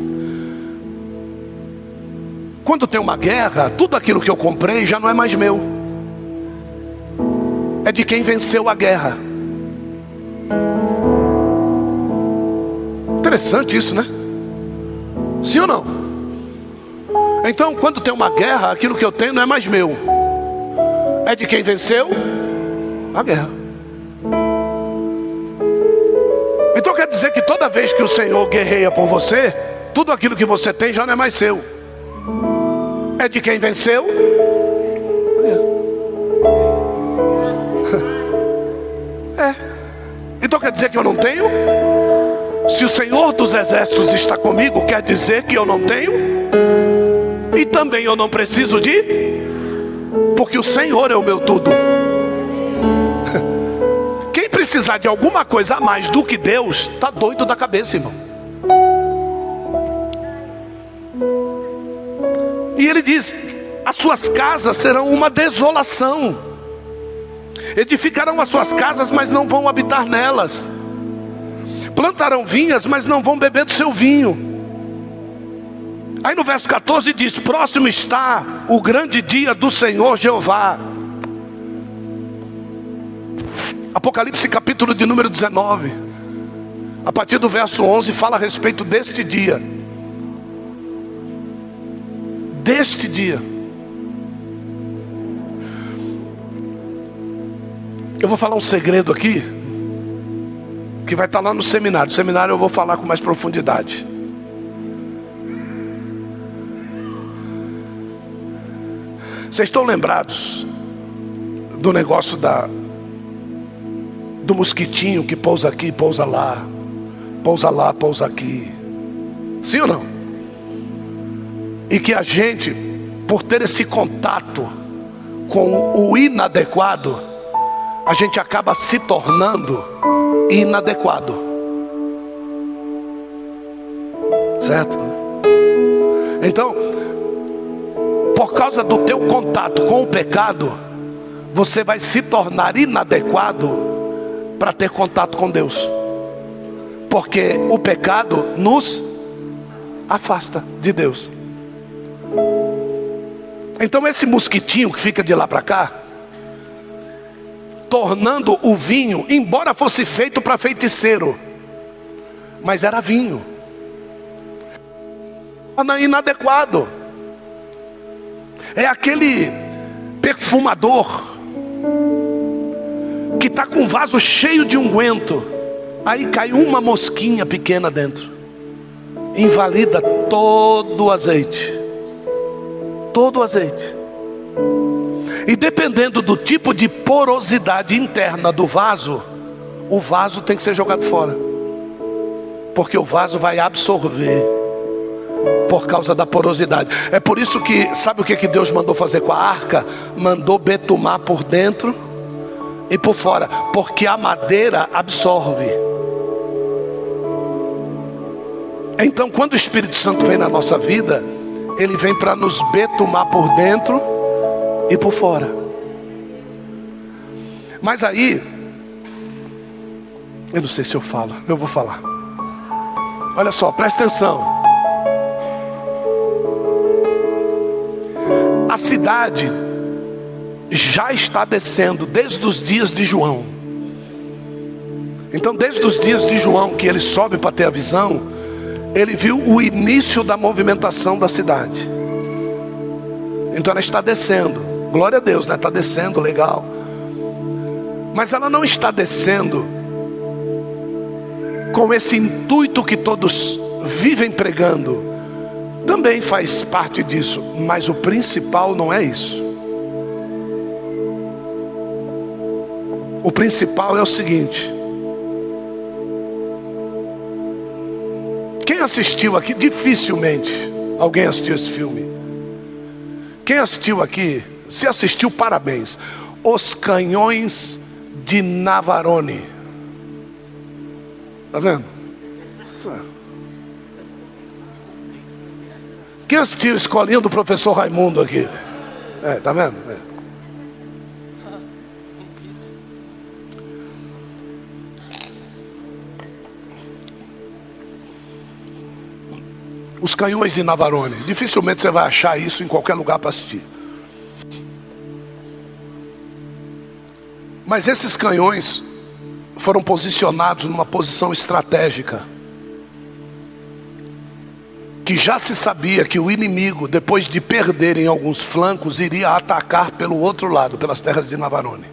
Quando tem uma guerra, tudo aquilo que eu comprei já não é mais meu. É de quem venceu a guerra. Interessante isso, né? Sim ou não? Então, quando tem uma guerra, aquilo que eu tenho não é mais meu. É de quem venceu a guerra. Então quer dizer que toda vez que o Senhor guerreia por você, tudo aquilo que você tem já não é mais seu. É de quem venceu. É. Então quer dizer que eu não tenho? Se o Senhor dos Exércitos está comigo, quer dizer que eu não tenho? E também eu não preciso de? Porque o Senhor é o meu tudo. Quem precisar de alguma coisa a mais do que Deus, está doido da cabeça, irmão. E ele diz: as suas casas serão uma desolação. Edificarão as suas casas, mas não vão habitar nelas. Plantarão vinhas, mas não vão beber do seu vinho. Aí no verso 14 diz: próximo está o grande dia do Senhor Jeová. Apocalipse capítulo de número 19, a partir do verso 11, fala a respeito deste dia. Deste dia. Eu vou falar um segredo aqui, que vai estar lá no seminário. No seminário eu vou falar com mais profundidade. Vocês estão lembrados do negócio do mosquitinho que pousa aqui, pousa lá, pousa aqui? Sim ou não? E que a gente, por ter esse contato com o inadequado, a gente acaba se tornando inadequado. Certo? Então, por causa do teu contato com o pecado, você vai se tornar inadequado para ter contato com Deus. Porque o pecado nos afasta de Deus. Então esse mosquitinho que fica de lá para cá, tornando o vinho, embora fosse feito para feiticeiro, mas era vinho, inadequado. É aquele perfumador que está com um vaso cheio de unguento, aí cai uma mosquinha pequena dentro, invalida todo o azeite. Todo o azeite. E dependendo do tipo de porosidade interna do vaso, o vaso tem que ser jogado fora, porque o vaso vai absorver por causa da porosidade. É por isso que, sabe o que Deus mandou fazer com a arca? Mandou betumar por dentro e por fora, porque a madeira absorve. Então quando o Espírito Santo vem na nossa vida, ele vem para nos betumar por dentro e por fora. Mas aí, eu não sei se eu falo, eu vou falar. Olha só, presta atenção. A cidade já está descendo desde os dias de João. Então desde os dias de João, que ele sobe para ter a visão, ele viu o início da movimentação da cidade. Então ela está descendo. Glória a Deus, né? Está descendo, legal. Mas ela não está descendo com esse intuito que todos vivem pregando. Também faz parte disso, mas o principal não é isso. O principal é o seguinte: assistiu aqui, dificilmente alguém assistiu esse filme. Quem assistiu aqui, se assistiu, parabéns. Os Canhões de Navarone. Tá vendo? Quem assistiu a Escolinha do Professor Raimundo aqui? Tá vendo? Os Canhões de Navarone. Dificilmente você vai achar isso em qualquer lugar para assistir. Mas esses canhões foram posicionados numa posição estratégica, que já se sabia que o inimigo, depois de perderem alguns flancos, iria atacar pelo outro lado, pelas terras de Navarone.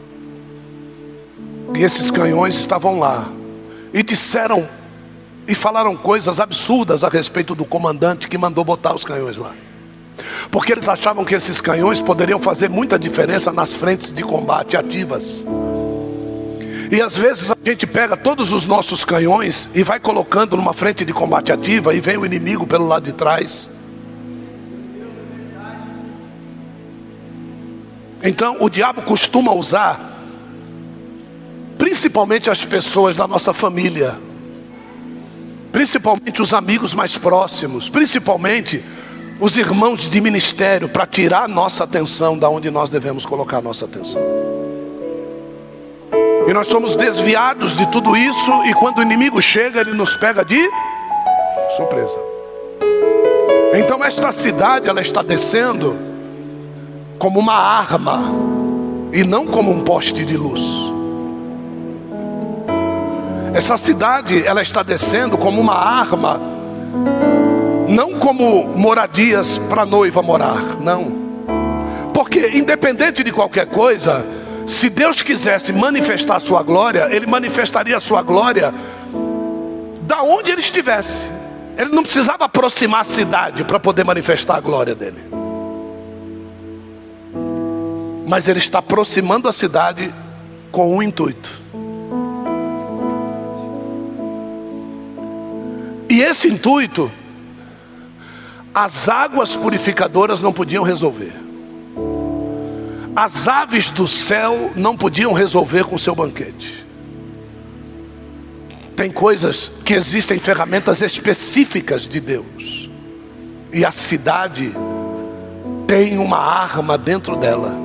E esses canhões estavam lá e disseram e falaram coisas absurdas a respeito do comandante que mandou botar os canhões lá, porque eles achavam que esses canhões poderiam fazer muita diferença nas frentes de combate ativas. E às vezes a gente pega todos os nossos canhões e vai colocando numa frente de combate ativa, e vem o inimigo pelo lado de trás. Então o diabo costuma usar principalmente as pessoas da nossa família, principalmente os amigos mais próximos, principalmente os irmãos de ministério, para tirar a nossa atenção da onde nós devemos colocar a nossa atenção. E nós somos desviados de tudo isso, e quando o inimigo chega, ele nos pega de surpresa. Então esta cidade, ela está descendo como uma arma e não como um poste de luz. Essa cidade, ela está descendo como uma arma, não como moradias para a noiva morar, não. Porque independente de qualquer coisa, se Deus quisesse manifestar a sua glória, Ele manifestaria a sua glória da onde Ele estivesse. Ele não precisava aproximar a cidade para poder manifestar a glória dele. Mas Ele está aproximando a cidade com um intuito. E esse intuito, as águas purificadoras não podiam resolver. As aves do céu não podiam resolver com o seu banquete. Tem coisas que existem, ferramentas específicas de Deus. E a cidade tem uma arma dentro dela,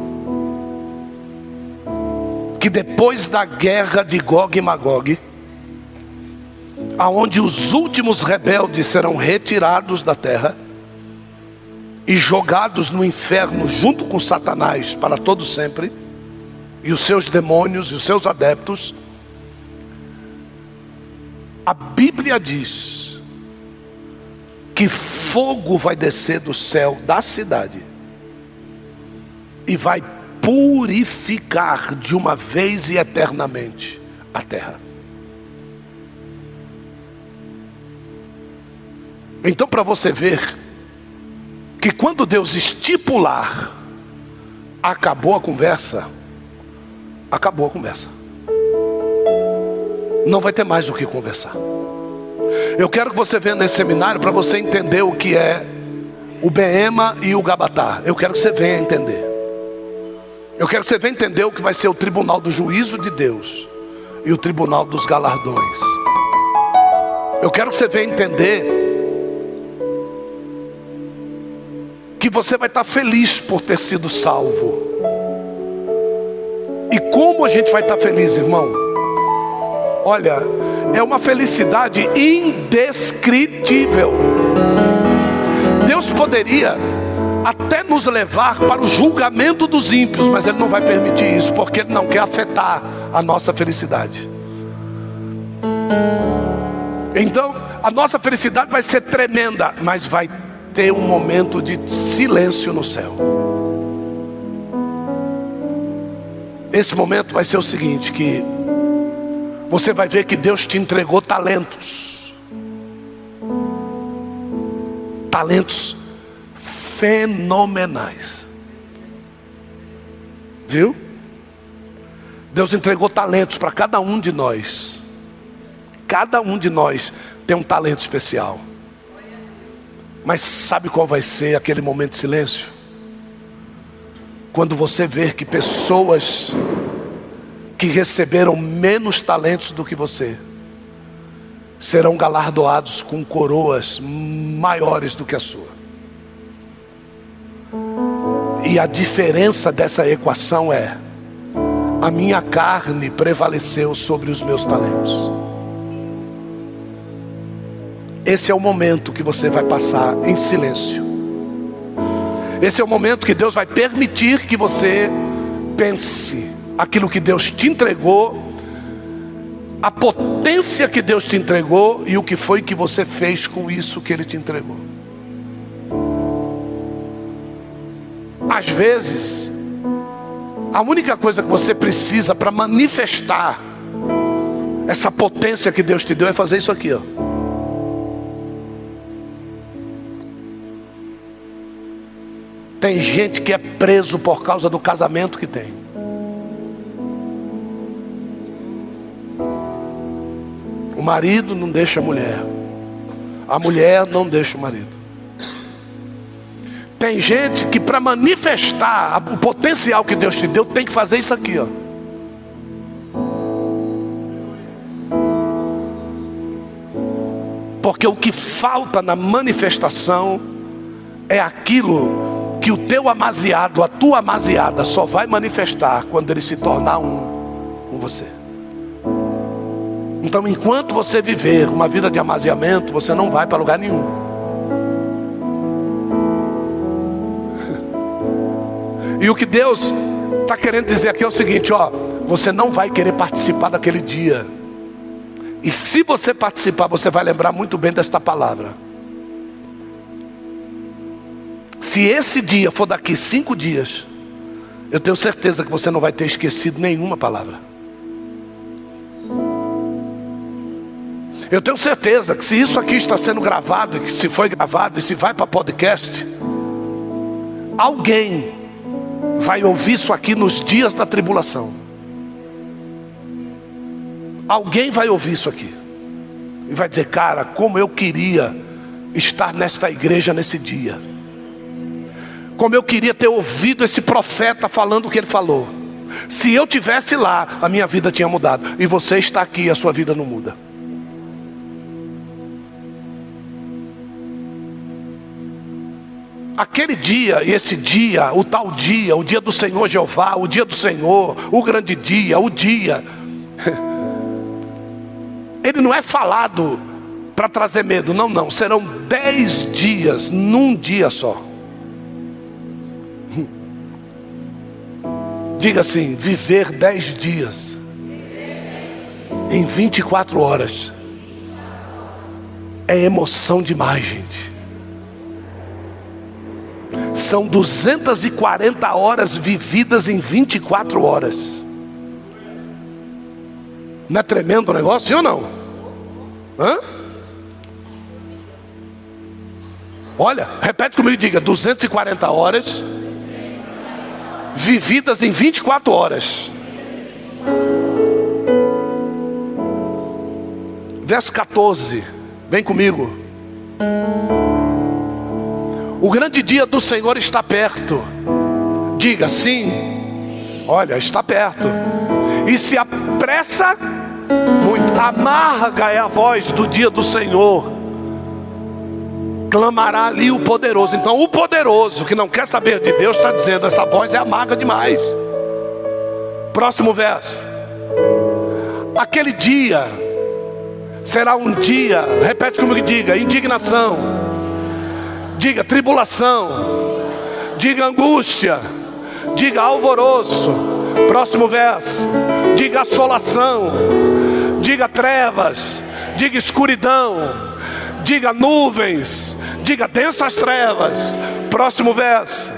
que depois da guerra de Gog e Magog, aonde os últimos rebeldes serão retirados da terra e jogados no inferno junto com Satanás para todo sempre, e os seus demônios e os seus adeptos, a Bíblia diz que fogo vai descer do céu da cidade e vai purificar de uma vez e eternamente a terra. Então, para você ver que quando Deus estipular, acabou a conversa, acabou a conversa. Não vai ter mais o que conversar. Eu quero que você venha nesse seminário para você entender o que é o Beema e o Gabatá. Eu quero que você venha entender. Eu quero que você venha entender o que vai ser o tribunal do juízo de Deus e o tribunal dos galardões. Eu quero que você venha entender que você vai estar feliz por ter sido salvo. E como a gente vai estar feliz, irmão? Olha, é uma felicidade indescritível. Deus poderia até nos levar para o julgamento dos ímpios, mas Ele não vai permitir isso, porque Ele não quer afetar a nossa felicidade. Então, a nossa felicidade vai ser tremenda, mas vai ter um momento de silêncio no céu. Esse momento vai ser o seguinte, que você vai ver que Deus te entregou talentos. Talentos fenomenais. Viu? Deus entregou talentos para cada um de nós. Cada um de nós tem um talento especial. Mas sabe qual vai ser aquele momento de silêncio? Quando você ver que pessoas que receberam menos talentos do que você serão galardoados com coroas maiores do que a sua. E a diferença dessa equação é: a minha carne prevaleceu sobre os meus talentos. Esse é o momento que você vai passar em silêncio. Esse é o momento que Deus vai permitir que você pense aquilo que Deus te entregou, a potência que Deus te entregou e o que foi que você fez com isso que Ele te entregou. Às vezes, a única coisa que você precisa para manifestar essa potência que Deus te deu é fazer isso aqui, ó. Tem gente que é preso por causa do casamento que tem. O marido não deixa a mulher não deixa o marido. Tem gente que para manifestar o potencial que Deus te deu tem que fazer isso aqui, ó. Porque o que falta na manifestação é aquilo que o teu amaziado, a tua amaziada só vai manifestar quando ele se tornar um com você. Então, enquanto você viver uma vida de amaziamento, você não vai para lugar nenhum. E o que Deus está querendo dizer aqui é o seguinte, ó: você não vai querer participar daquele dia. E se você participar, você vai lembrar muito bem desta palavra. Se esse dia for daqui 5 dias, eu tenho certeza que você não vai ter esquecido nenhuma palavra. Eu tenho certeza que se isso aqui está sendo gravado, e que se foi gravado, e se vai para podcast, alguém vai ouvir isso aqui nos dias da tribulação. Alguém vai ouvir isso aqui e vai dizer: cara, como eu queria estar nesta igreja nesse dia. Como eu queria ter ouvido esse profeta falando o que ele falou. Se eu tivesse lá, a minha vida tinha mudado. E você está aqui e a sua vida não muda. Aquele dia, e esse dia, o tal dia, o dia do Senhor Jeová, o dia do Senhor, o grande dia, o dia, ele não é falado para trazer medo, não, serão 10 dias num dia só. Diga assim: viver 10 dias em 24 horas é emoção demais, gente. São 240 horas vividas em 24 horas. Não é tremendo o negócio, sim ou não? Hã? Olha, repete comigo e diga: 240 horas vividas em 24 horas. Verso 14, vem comigo. O grande dia do Senhor está perto. Diga sim. Olha, está perto. E se apressa muito. Amarga é a voz do dia do Senhor. Clamará ali o poderoso. Então o poderoso que não quer saber de Deus está dizendo: essa voz é amarga demais. Próximo verso. Aquele dia será um dia, repete comigo e diga: indignação. Diga tribulação. Diga angústia. Diga alvoroço. Próximo verso. Diga assolação. Diga trevas. Diga escuridão. Diga nuvens. Diga densas trevas. Próximo verso.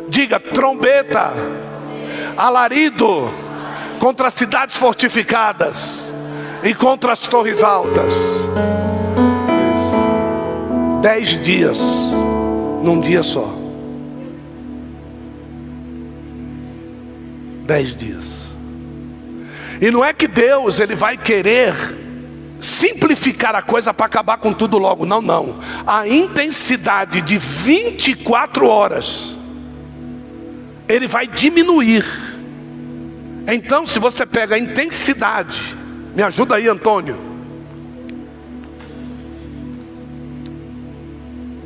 Diga trombeta. Alarido contra as cidades fortificadas e contra as torres altas. 10 dias num dia só. 10 dias. E não é que Deus ele vai querer simplificar a coisa para acabar com tudo logo. Não, não. A intensidade de 24 horas, ele vai diminuir. Então, se você pega a intensidade, me ajuda aí, Antônio.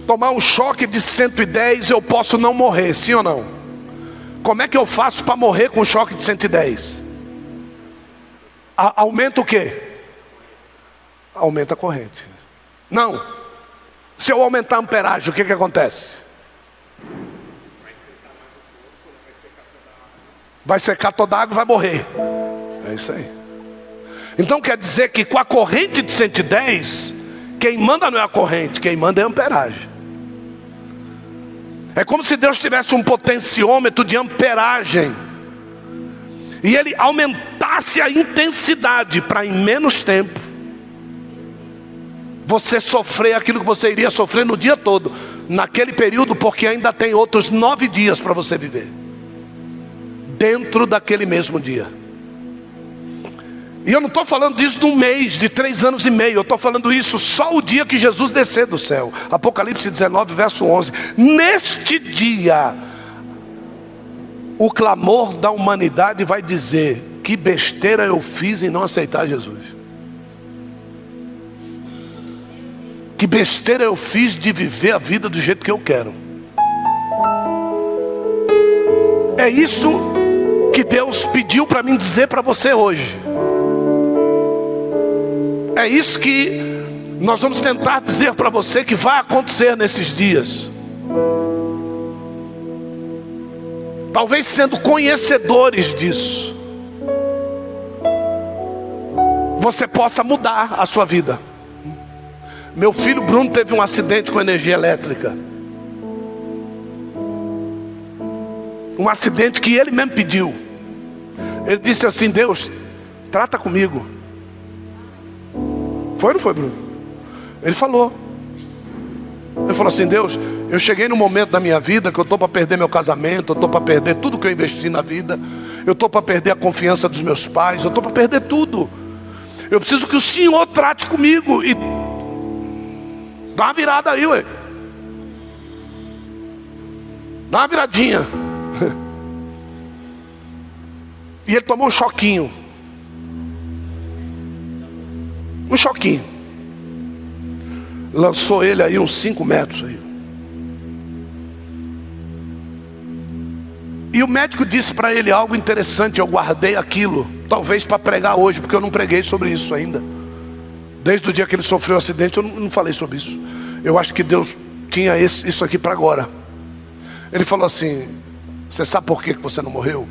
Tomar um choque de 110, eu posso não morrer, sim ou não? Como é que eu faço para morrer com um choque de 110? Aumenta o quê? Aumenta a corrente. Não. Se eu aumentar a amperagem, o que acontece? Vai secar toda a água e vai morrer. É isso aí. Então quer dizer que com a corrente de 110, quem manda não é a corrente, quem manda é a amperagem. É como se Deus tivesse um potenciômetro de amperagem e Ele aumentasse a intensidade para em menos tempo você sofrer aquilo que você iria sofrer no dia todo, naquele período, porque ainda tem outros 9 dias para você viver dentro daquele mesmo dia. E eu não estou falando disso de um mês, de 3 anos e meio. Eu estou falando isso só o dia que Jesus descer do céu. Apocalipse 19, verso 11. Neste dia, o clamor da humanidade vai dizer: que besteira eu fiz em não aceitar Jesus. Que besteira eu fiz de viver a vida do jeito que eu quero. É isso que Deus pediu para mim dizer para você hoje. É isso que nós vamos tentar dizer para você que vai acontecer nesses dias. Talvez sendo conhecedores disso, você possa mudar a sua vida. Meu filho Bruno teve um acidente com energia elétrica. Um acidente que ele mesmo pediu. Ele disse assim: Deus, trata comigo. Foi ou não foi, Bruno? Ele falou assim: Deus, eu cheguei num momento da minha vida que eu estou para perder meu casamento, eu estou para perder tudo que eu investi na vida, eu estou para perder a confiança dos meus pais, eu estou para perder tudo. Eu preciso que o Senhor trate comigo. E dá uma virada aí, ué. Dá uma viradinha. E ele tomou um choquinho. Um choquinho. Lançou ele aí uns 5 metros aí. E o médico disse para ele algo interessante. Eu guardei aquilo, talvez para pregar hoje, porque eu não preguei sobre isso ainda. Desde o dia que ele sofreu o acidente, eu não falei sobre isso. Eu acho que Deus tinha isso aqui para agora. Ele falou assim: você sabe por que você não morreu?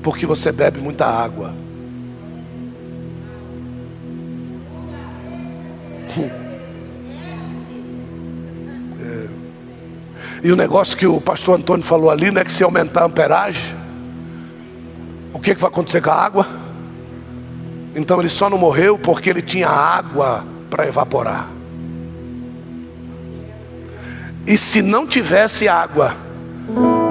Porque você bebe muita água. E o negócio que o pastor Antônio falou ali, né, que se aumentar a amperagem, o que vai acontecer com a água? Então ele só não morreu porque ele tinha água para evaporar. E se não tivesse água,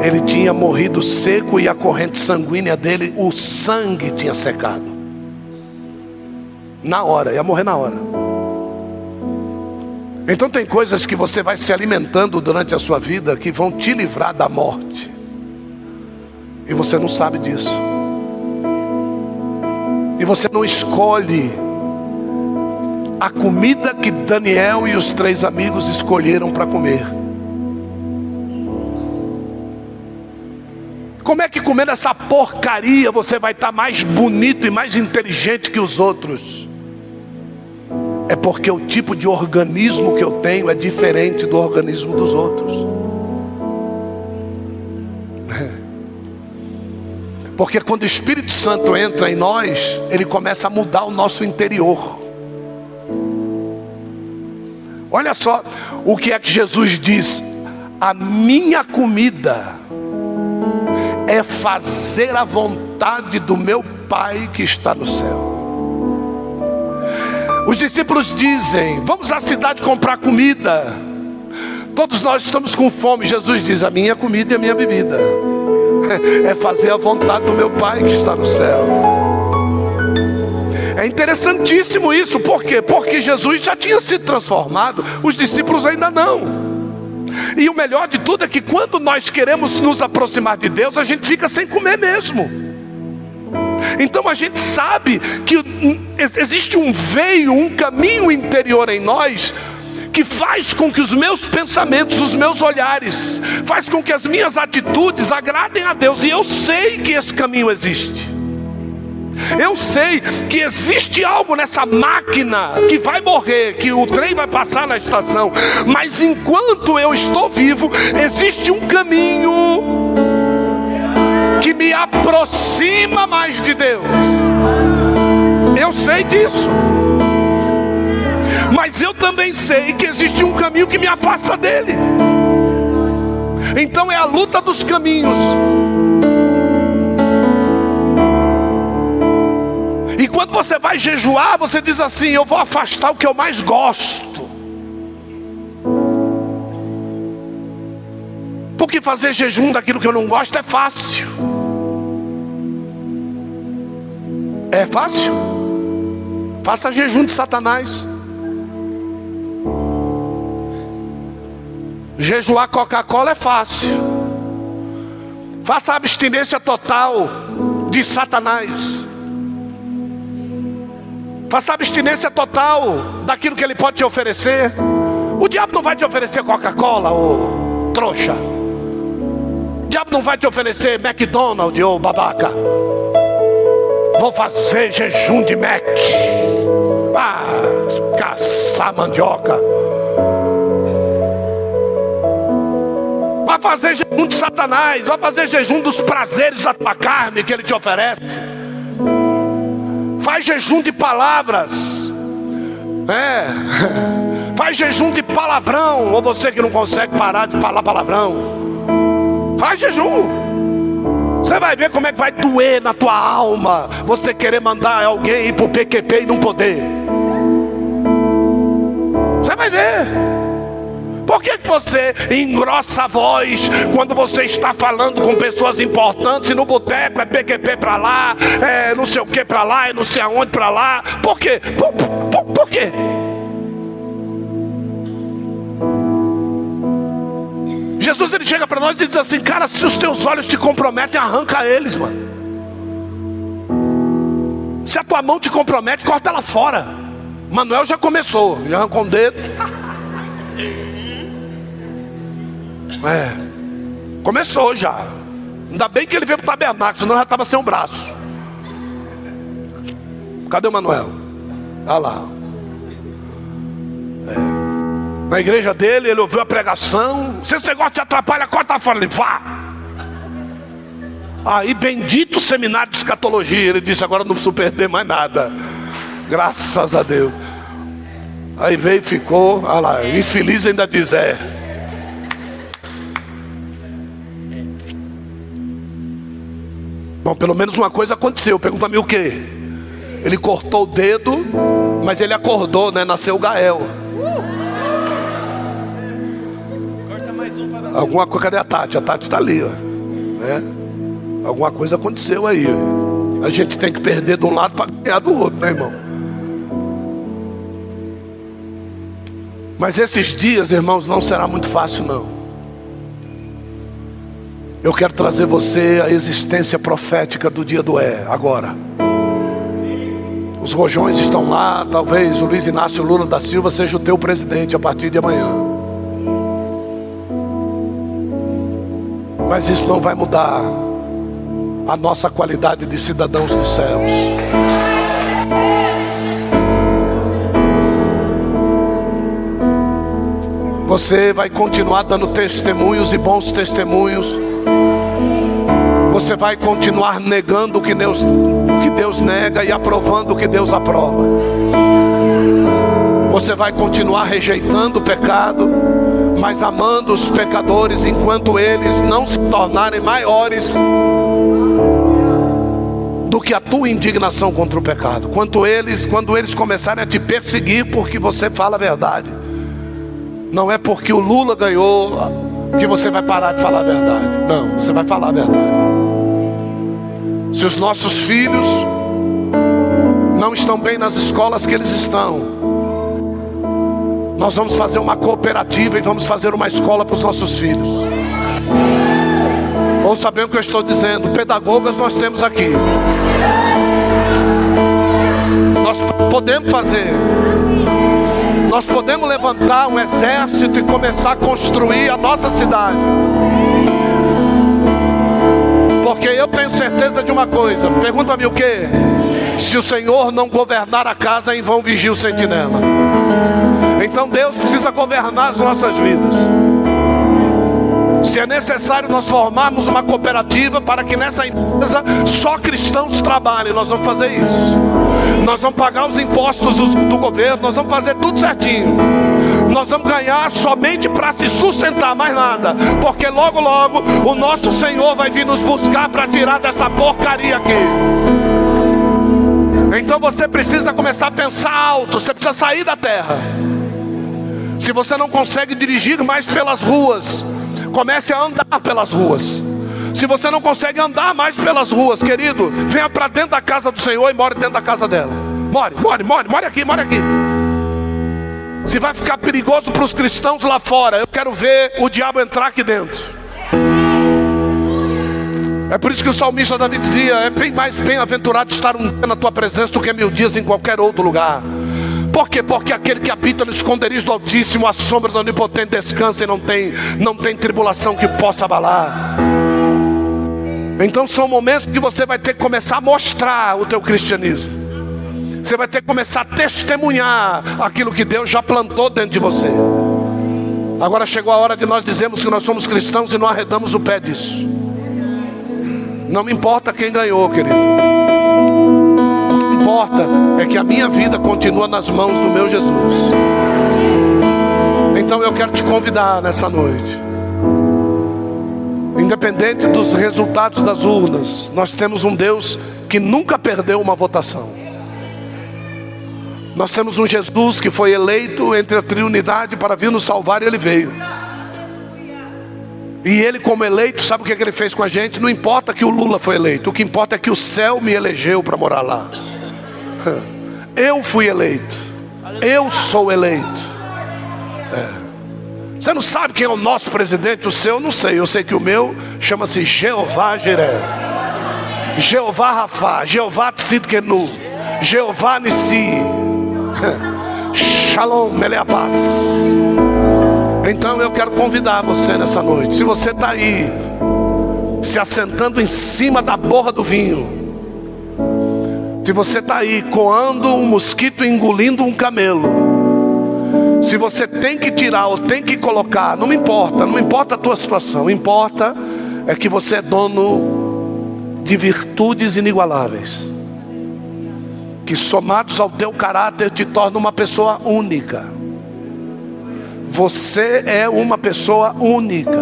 ele tinha morrido seco e a corrente sanguínea dele, o sangue tinha secado. Na hora, ia morrer na hora. Então tem coisas que você vai se alimentando durante a sua vida que vão te livrar da morte. E você não sabe disso. E você não escolhe a comida que Daniel e os 3 amigos escolheram para comer. Como é que comendo essa porcaria você vai estar mais bonito e mais inteligente que os outros? É porque o tipo de organismo que eu tenho é diferente do organismo dos outros. Porque quando o Espírito Santo entra em nós, ele começa a mudar o nosso interior. Olha só o que é que Jesus diz: a minha comida é fazer a vontade do meu Pai que está no céu. Os discípulos dizem: vamos à cidade comprar comida. Todos nós estamos com fome. Jesus diz: a minha comida e a minha bebida é fazer a vontade do meu Pai que está no céu. É interessantíssimo isso. Por quê? Porque Jesus já tinha se transformado, os discípulos ainda não. E o melhor de tudo é que quando nós queremos nos aproximar de Deus, a gente fica sem comer mesmo. Então a gente sabe que existe um veio, um caminho interior em nós, que faz com que os meus pensamentos, os meus olhares, faz com que as minhas atitudes agradem a Deus. E eu sei que esse caminho existe. Eu sei que existe algo nessa máquina que vai morrer, que o trem vai passar na estação, mas enquanto eu estou vivo, existe um caminho que me aproxima mais de Deus. Eu sei disso. Mas eu também sei que existe um caminho que me afasta dele. Então é a luta dos caminhos. E quando você vai jejuar, você diz assim: eu vou afastar o que eu mais gosto. Porque fazer jejum daquilo que eu não gosto é fácil. É fácil? Faça jejum de Satanás. Jejuar Coca-Cola é fácil. Faça a abstinência total de Satanás. Faça a abstinência total daquilo que ele pode te oferecer. O diabo não vai te oferecer Coca-Cola, ô trouxa. O diabo não vai te oferecer McDonald's, ô babaca. Vou fazer jejum de Mac. Ah, caçar mandioca. Vai fazer jejum de Satanás. Vai fazer jejum dos prazeres da tua carne que ele te oferece. Faz jejum de palavras. Faz jejum de palavrão. Ou você que não consegue parar de falar palavrão, faz jejum. Você vai ver como é que vai doer na tua alma você querer mandar alguém ir pro PQP e não poder. Você vai ver. Por que você engrossa a voz quando você está falando com pessoas importantes e no boteco é PQP pra lá, é não sei o que pra lá, é não sei aonde pra lá? Por quê? Por quê? Jesus, ele chega para nós e diz assim: cara, se os teus olhos te comprometem, arranca eles, mano. Se a tua mão te compromete, corta ela fora. Manuel já começou, já arrancou um dedo. Começou já. Ainda bem que ele veio pro tabernáculo, senão já estava sem um braço. Cadê o Manuel? Olha lá. Na igreja dele, ele ouviu a pregação. Se esse negócio te atrapalha, corta fora. Ele vá. Aí, bendito seminário de escatologia. Ele disse: agora não preciso perder mais nada. Graças a Deus. Aí veio e ficou. Olha lá, infeliz ainda diz: bom, pelo menos uma coisa aconteceu. Pergunta-me o que? Ele cortou o dedo, mas ele acordou, né? Nasceu o Gael. Corta mais um para alguma coisa. Cadê a Tati? A Tati está ali, ó. Alguma coisa aconteceu aí. A gente tem que perder de um lado para ganhar do outro, né, irmão? Mas esses dias, irmãos, não será muito fácil, não. Eu quero trazer você à existência profética do dia do agora. Os rojões estão lá. Talvez o Luiz Inácio Lula da Silva seja o teu presidente a partir de amanhã. Mas isso não vai mudar a nossa qualidade de cidadãos dos céus. Você vai continuar dando testemunhos e bons testemunhos. Você vai continuar negando o que Deus nega e aprovando o que Deus aprova. Você vai continuar rejeitando o pecado, mas amando os pecadores enquanto eles não se tornarem maiores do que a tua indignação contra o pecado. Quando eles começarem a te perseguir porque você fala a verdade. Não é porque o Lula ganhou que você vai parar de falar a verdade. Não, você vai falar a verdade. Se os nossos filhos não estão bem nas escolas que eles estão. Nós vamos fazer uma cooperativa e vamos fazer uma escola para os nossos filhos. Ouça bem o que eu estou dizendo. Pedagogas nós temos aqui. Nós podemos fazer. Nós podemos levantar um exército e começar a construir a nossa cidade. Porque eu tenho certeza de uma coisa. Pergunta-me o quê? Se o Senhor não governar a casa, em vão vigia o sentinela. Então Deus precisa governar as nossas vidas. Se é necessário nós formarmos uma cooperativa para que nessa empresa só cristãos trabalhem, nós vamos fazer isso. Nós vamos pagar os impostos do governo, nós vamos fazer tudo certinho. Nós vamos ganhar somente para se sustentar, mais nada. Porque logo logo o nosso Senhor vai vir nos buscar para tirar dessa porcaria aqui. Então você precisa começar a pensar alto. Você precisa sair da terra. Se você não consegue dirigir mais pelas ruas, comece a andar pelas ruas. Se você não consegue andar mais pelas ruas, querido, venha para dentro da casa do Senhor e more dentro da casa dela. More aqui. Se vai ficar perigoso para os cristãos lá fora, eu quero ver o diabo entrar aqui dentro. É por isso que o salmista Davi dizia: é bem mais bem-aventurado estar um dia na tua presença do que 1000 dias em qualquer outro lugar. Por quê? Porque aquele que habita no esconderijo do Altíssimo, a sombra do Onipotente descansa e não tem tribulação que possa abalar. Então são momentos que você vai ter que começar a mostrar o teu cristianismo. Você vai ter que começar a testemunhar aquilo que Deus já plantou dentro de você. Agora chegou a hora de nós dizermos que nós somos cristãos e não arredamos o pé disso. Não me importa quem ganhou, querido. O que importa é que a minha vida continua nas mãos do meu Jesus. Então eu quero te convidar nessa noite. Independente dos resultados das urnas, nós temos um Deus que nunca perdeu uma votação. Nós temos um Jesus que foi eleito entre a Trinidade para vir nos salvar, e Ele veio. E Ele, como eleito, sabe o que Ele fez com a gente? Não importa que o Lula foi eleito, o que importa é que o céu me elegeu para morar lá. Eu fui eleito, eu sou eleito. Você não sabe quem é o nosso presidente? O seu eu não sei. Eu sei que o meu chama-se Jeová Jiré, Jeová Rafá, Jeová Tzidkenu, Jeová Nissi, Shalom, Ele é a paz. Então eu quero convidar você nessa noite. Se você está aí se assentando em cima da borra do vinho, se você está aí coando um mosquito e engolindo um camelo, se você tem que tirar ou tem que colocar, não importa a tua situação. Importa é que você é dono de virtudes inigualáveis, que somados ao teu caráter te tornam uma pessoa única. Você é uma pessoa única.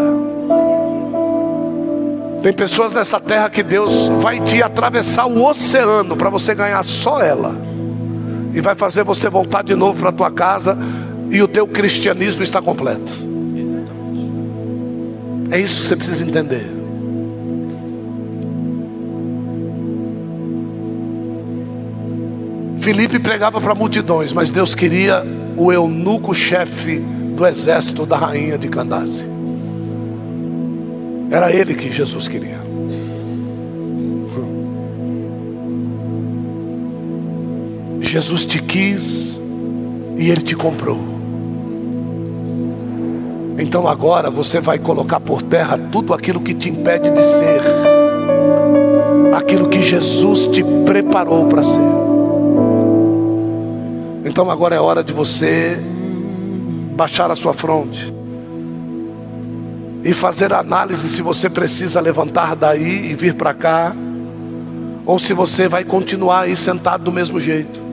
Tem pessoas nessa terra que Deus vai te atravessar o oceano para você ganhar só ela, e vai fazer você voltar de novo para a tua casa, e o teu cristianismo está completo. É isso que você precisa entender. Filipe pregava para multidões, mas Deus queria o eunuco-chefe do exército da rainha de Candace. Era ele que Jesus queria. Jesus te quis e Ele te comprou. Então agora você vai colocar por terra tudo aquilo que te impede de ser aquilo que Jesus te preparou para ser. Então agora é hora de você baixar a sua fronte e fazer a análise se você precisa levantar daí e vir para cá, ou se você vai continuar aí sentado do mesmo jeito.